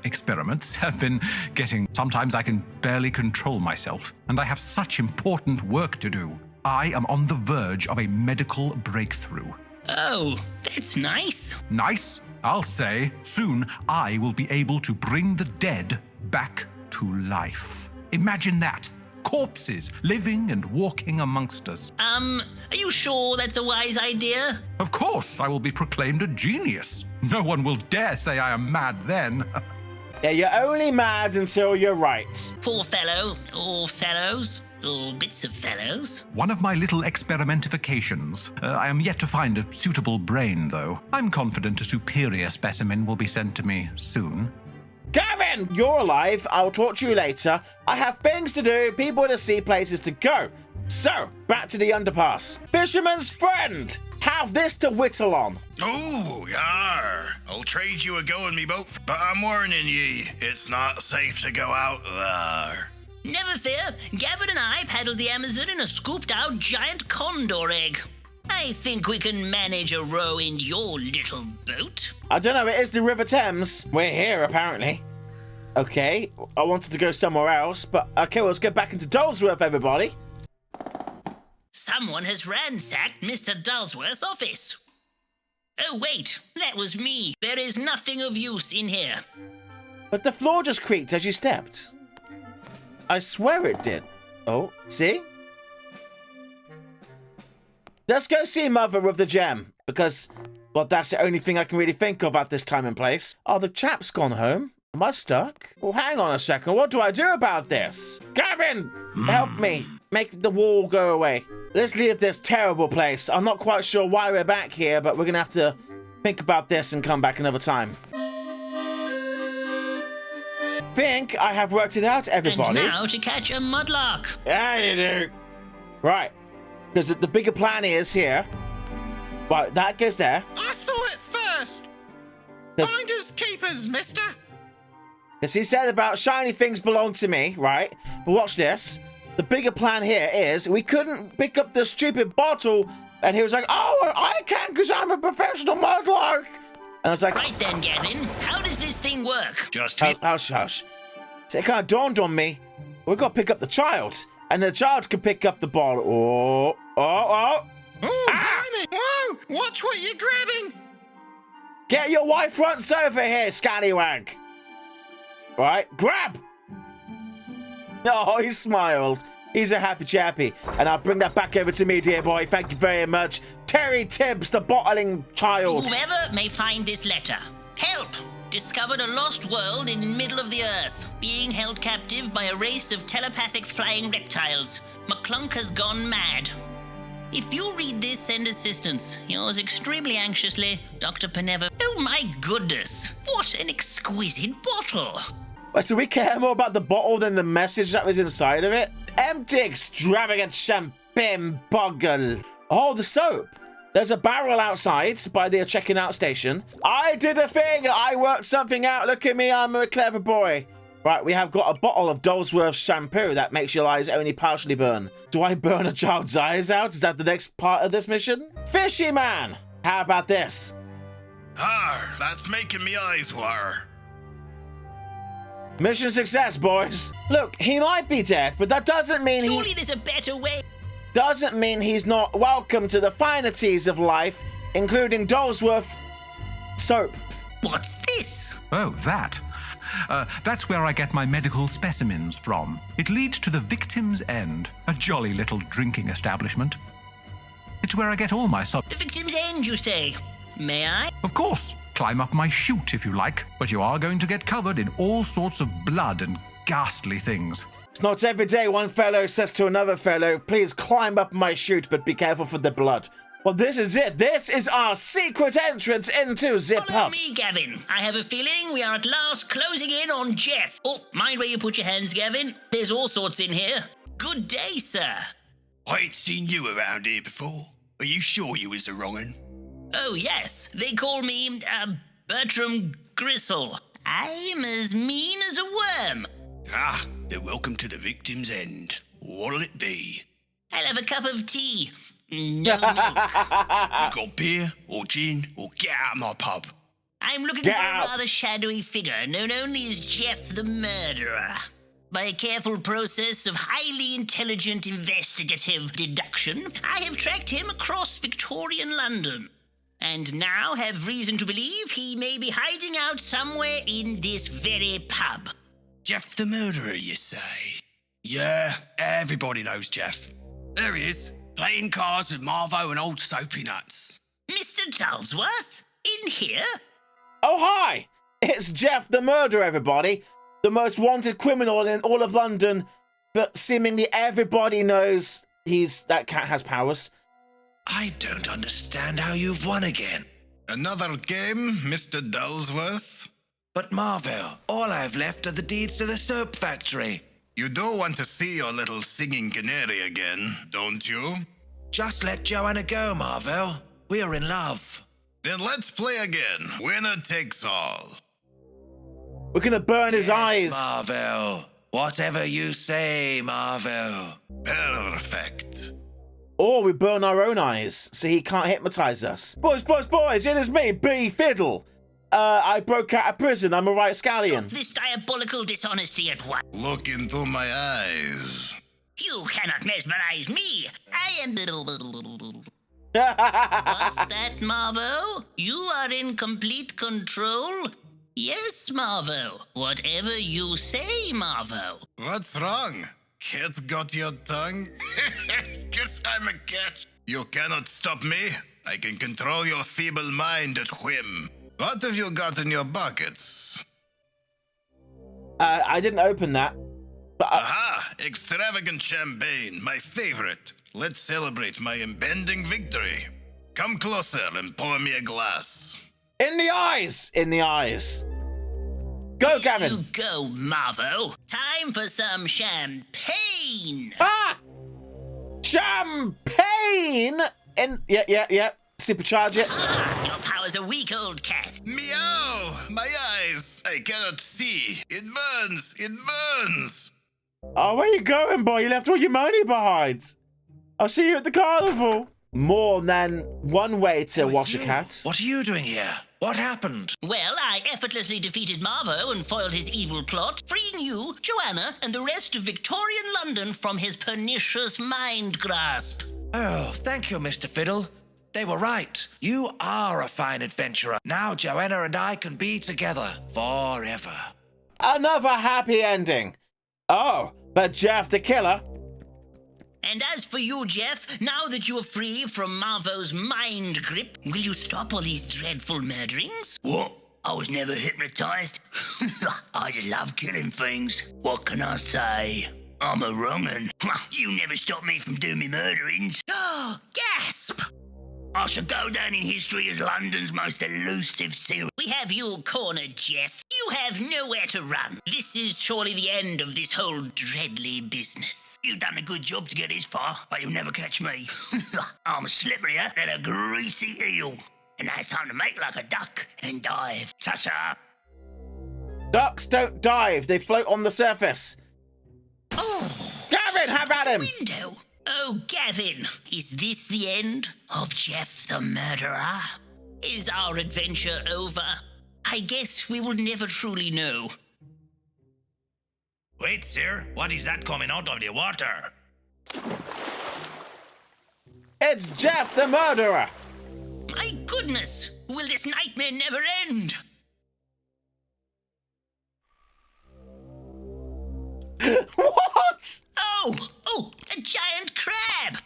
experiments have been getting... Sometimes I can barely control myself, and I have such important work to do. I am on the verge of a medical breakthrough. Oh, that's nice. Nice? I'll say. Soon, I will be able to bring the dead back to life. Imagine that. Corpses living and walking amongst us. Are you sure that's a wise idea? Of course, I will be proclaimed a genius. No one will dare say I am mad then. Yeah, you're only mad until you're right. Poor fellow, or fellows, or bits of fellows. One of my little experimentifications. I am yet to find a suitable brain, though. I'm confident a superior specimen will be sent to me soon. Gavin, you're alive. I'll talk to you later. I have things to do, people to see, places to go. So, back to the underpass. Fisherman's friend, have this to whittle on. Oh, yar. I'll trade you a go in me boat, but I'm warning ye, it's not safe to go out there. Never fear, Gavin and I paddled the Amazon in a scooped-out giant condor egg. I think we can manage a row in your little boat. I don't know, it is the River Thames. We're here, apparently. Okay, I wanted to go somewhere else, but okay, well, let's get back into Dolesworth, everybody. Someone has ransacked Mr. Dulsworth's office. Oh, wait, that was me. There is nothing of use in here. But the floor just creaked as you stepped. I swear it did. Oh, see? Let's go see Mother with the gem, because, well, that's the only thing I can really think of at this time and place. Oh, the chap's gone home. Am I stuck? Well, hang on a second. What do I do about this? Gavin, help me. Make the wall go away. Let's leave this terrible place. I'm not quite sure why we're back here, but we're going to have to think about this and come back another time. Think I have worked it out, everybody. And now to catch a mudlark. Yeah, you do. Right. Because the bigger plan is here. Right, that goes there. I saw it first. Finders keepers, mister. Because he said about shiny things belong to me, right? But watch this. The bigger plan here is we couldn't pick up the stupid bottle. And he was like, oh, I can because I'm a professional mudlark. And I was like... Right then, Gavin. How does this thing work? Just hush, hush. So it kind of dawned on me. We've got to pick up the child. And the child can pick up the bottle. Oh. Oh, blimey. Whoa, watch what you're grabbing. Get your white front sofa here, scallywag. Right, grab. Oh, he smiled. He's a happy chappy. And I'll bring that back over to me, dear boy. Thank you very much. Terry Tibbs, the bottling child. Whoever may find this letter, help! Discovered a lost world in the middle of the earth, being held captive by a race of telepathic flying reptiles. McClunk has gone mad. If you read this, send assistance. Yours extremely anxiously, Dr. Peneva. Oh my goodness! What an exquisite bottle! Wait, so we care more about the bottle than the message that was inside of it? Empty, extravagant champagne bottle. Oh, the soap. There's a barrel outside by the checking out station. I did a thing. I worked something out. Look at me. I'm a clever boy. Right, we have got a bottle of Dolesworth shampoo that makes your eyes only partially burn. Do I burn a child's eyes out? Is that the next part of this mission? Fishy man. How about this? That's making me eyes water. Mission success, boys. Look, he might be dead, but that doesn't mean Surely there's a better way. Doesn't mean he's not welcome to the finities of life, including Dolesworth soap. What's this? Oh, that. That's where I get my medical specimens from. It leads to the Victim's End, a jolly little drinking establishment. It's where I get all my The Victim's End, you say? May I? Of course. Climb up my chute if you like, but you are going to get covered in all sorts of blood and ghastly things. It's not every day one fellow says to another fellow, please climb up my chute, but be careful for the blood. Well, this is it. This is our secret entrance into Zip Follow Up. me, Gavin. I have a feeling we are at last closing in on Jeff. Oh, mind where you put your hands, Gavin. There's all sorts in here. Good day, sir. I ain't seen you around here before. Are you sure you was the wrong un? Oh, yes. They call me, Bertram Gristle. I'm as mean as a worm. Then welcome to the Victim's End. What'll it be? I'll have a cup of tea. No milk. You got beer or gin or get out of my pub? I'm looking for a rather shadowy figure known only as Jeff the Murderer. By a careful process of highly intelligent investigative deduction, I have tracked him across Victorian London. And now have reason to believe he may be hiding out somewhere in this very pub. Jeff the Murderer, you say? Yeah, everybody knows Jeff. There he is, playing cards with Marvo and old Soapy Nuts. Mr. Dulsworth? In here? Oh, hi! It's Jeff the Murderer, everybody. The most wanted criminal in all of London, but seemingly everybody knows that cat has powers. I don't understand how you've won again. Another game, Mr. Dulsworth? But Marvo, all I've left are the deeds to the soap factory. You don't want to see your little singing canary again, don't you? Just let Joanna go, Marvo. We're in love. Then let's play again. Winner takes all. We're gonna burn his eyes. Marvo. Whatever you say, Marvo. Perfect. Or we burn our own eyes, so he can't hypnotize us. Boys, it is me, B. Fiddle. I broke out of prison. I'm a right scallion. Stop this diabolical dishonesty at once. Look into my eyes. You cannot mesmerize me. I am... What's that, Marvo? You are in complete control? Yes, Marvo. Whatever you say, Marvo. What's wrong? Cat got your tongue? Guess I'm a cat. You cannot stop me. I can control your feeble mind at whim. What have you got in your buckets? I didn't open that. But, Aha! Extravagant champagne, my favorite. Let's celebrate my impending victory. Come closer and pour me a glass. In the eyes! In the eyes. Go, Gavin! You go, Marvo. Time for some champagne! Ah! Champagne! Yeah. Supercharge it. Your power's a weak old cat. Meow! My eyes! I cannot see. It burns! It burns! Oh, where you going, boy? You left all your money behind. I'll see you at the carnival. More than one way to wash a cat. What are you doing here? What happened? Well, I effortlessly defeated Marvo and foiled his evil plot, freeing you, Joanna, and the rest of Victorian London from his pernicious mind grasp. Oh, thank you, Mr. Fiddle. They were right. You are a fine adventurer. Now Joanna and I can be together forever. Another happy ending. Oh, but Jeff the Killer. And as for you, Jeff, now that you are free from Marvo's mind grip, will you stop all these dreadful murderings? What? I was never hypnotized. I just love killing things. What can I say? I'm a wrong un. You never stopped me from doing me murderings. Gasp! I shall go down in history as London's most elusive serial. We have you all cornered, Jeff. You have nowhere to run. This is surely the end of this whole Wretchedly business. You've done a good job to get this far, but you'll never catch me. I'm slipperier than a greasy eel. And now it's time to make like a duck and dive. Ta-ta! Ducks don't dive, they float on the surface. Oh! Gavin, have at him! Window! Oh, Gavin, is this the end of Jeff the Murderer? Is our adventure over? I guess we will never truly know. Wait, sir. What is that coming out of the water? It's Jeff the Murderer! My goodness! Will this nightmare never end? What? Oh, a giant crab!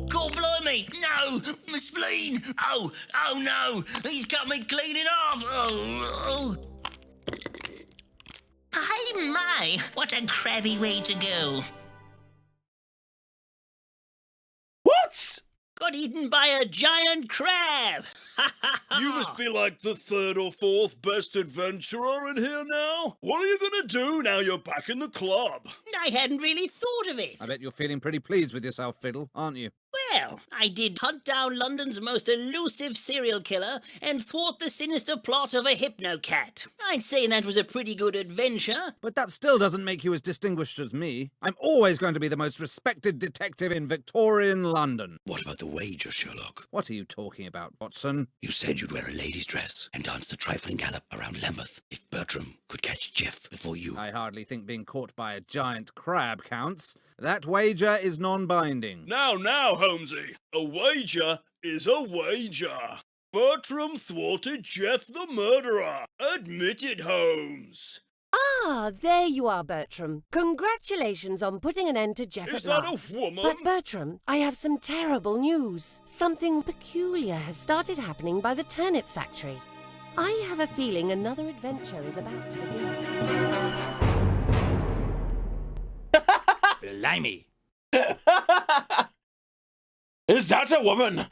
God blimey, no, my spleen! Oh no, he's cut me cleaning off! Oh. My, what a crabby way to go. What? Got eaten by a giant crab! You must be like the third or fourth best adventurer in here now. What are you gonna do now you're back in the club? I hadn't really thought of it. I bet you're feeling pretty pleased with yourself, Fiddle, aren't you? Well, I did hunt down London's most elusive serial killer and thwart the sinister plot of a hypno-cat. I'd say that was a pretty good adventure. But that still doesn't make you as distinguished as me. I'm always going to be the most respected detective in Victorian London. What about the wager, Sherlock? What are you talking about, Watson? You said you'd wear a lady's dress and dance the trifling gallop around Lambeth if Bertram could catch Jeff before you. I hardly think being caught by a giant crab counts. That wager is non-binding. Now, Holmesy, a wager is a wager. Bertram thwarted Jeff the Murderer. Admit it, Holmes. Ah, there you are, Bertram. Congratulations on putting an end to Jeff Is at that last. a woman? But Bertram, I have some terrible news. Something peculiar has started happening by the turnip factory. I have a feeling another adventure is about to begin. Blimey. Is that a woman?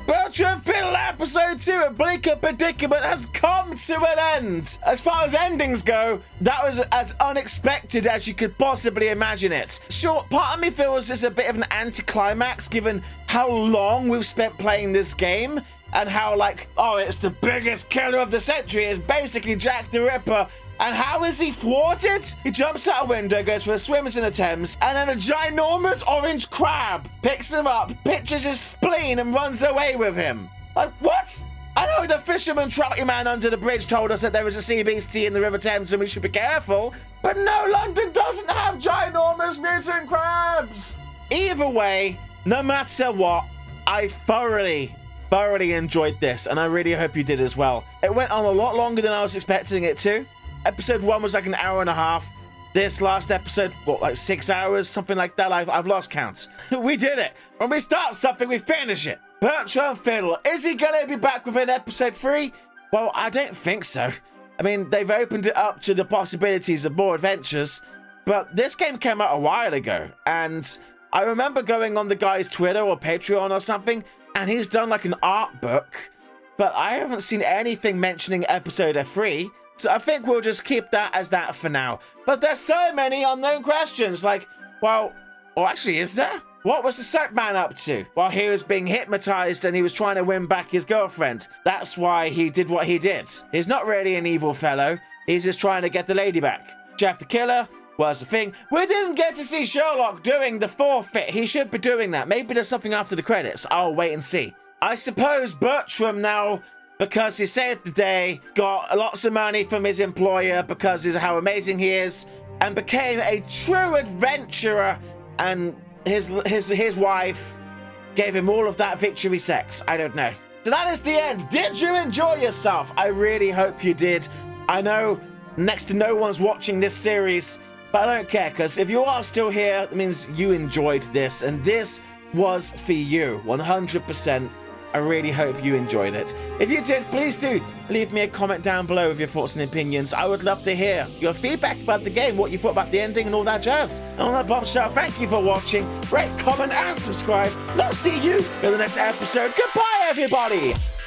Bertram Fiddle episode 2 of Bleaker Predicament has come to an end. As far as endings go, that was as unexpected as you could possibly imagine it. Sure, part of me feels it's a bit of an anticlimax given how long we've spent playing this game and how, like, oh, it's the biggest killer of the century. It's basically Jack the Ripper. And how is he thwarted? He jumps out a window, goes for a swim in the Thames, and then a ginormous orange crab picks him up, pinches his spleen, and runs away with him. Like, what? I know the fisherman trolley man under the bridge told us that there was a sea beast in the River Thames and we should be careful, but no, London doesn't have ginormous mutant crabs. Either way, no matter what, I thoroughly enjoyed this, and I really hope you did as well. It went on a lot longer than I was expecting it to. Episode 1 was like an hour and a half. This last episode, what, like 6 hours? Something like that. I've lost counts. We did it. When we start something, we finish it. Bertram Fiddle, is he going to be back within episode 3? Well, I don't think so. I mean, they've opened it up to the possibilities of more adventures, but this game came out a while ago, and I remember going on the guy's Twitter or Patreon or something, and he's done like an art book, but I haven't seen anything mentioning episode 3. So I think we'll just keep that as that for now. But there's so many unknown questions, like, well, or actually, is there? What was the soap man up to while he was being hypnotized and he was trying to win back his girlfriend? That's why he did what he did. He's not really an evil fellow. He's just trying to get the lady back. Jeff the Killer was the thing. We didn't get to see Sherlock doing the forfeit. He should be doing that. Maybe there's something after the credits. I'll wait and see. I suppose Bertram now, because he saved the day, got lots of money from his employer because of how amazing he is, and became a true adventurer, and his wife gave him all of that victory sex. I don't know. So that is the end. Did you enjoy yourself? I really hope you did. I know next to no one's watching this series, but I don't care, because if you are still here, that means you enjoyed this, and this was for you, 100%. I really hope you enjoyed it. If you did, please do leave me a comment down below with your thoughts and opinions. I would love to hear your feedback about the game, what you thought about the ending and all that jazz. And on that bombshell, thank you for watching. Rate, comment, and subscribe. And I'll see you in the next episode. Goodbye, everybody!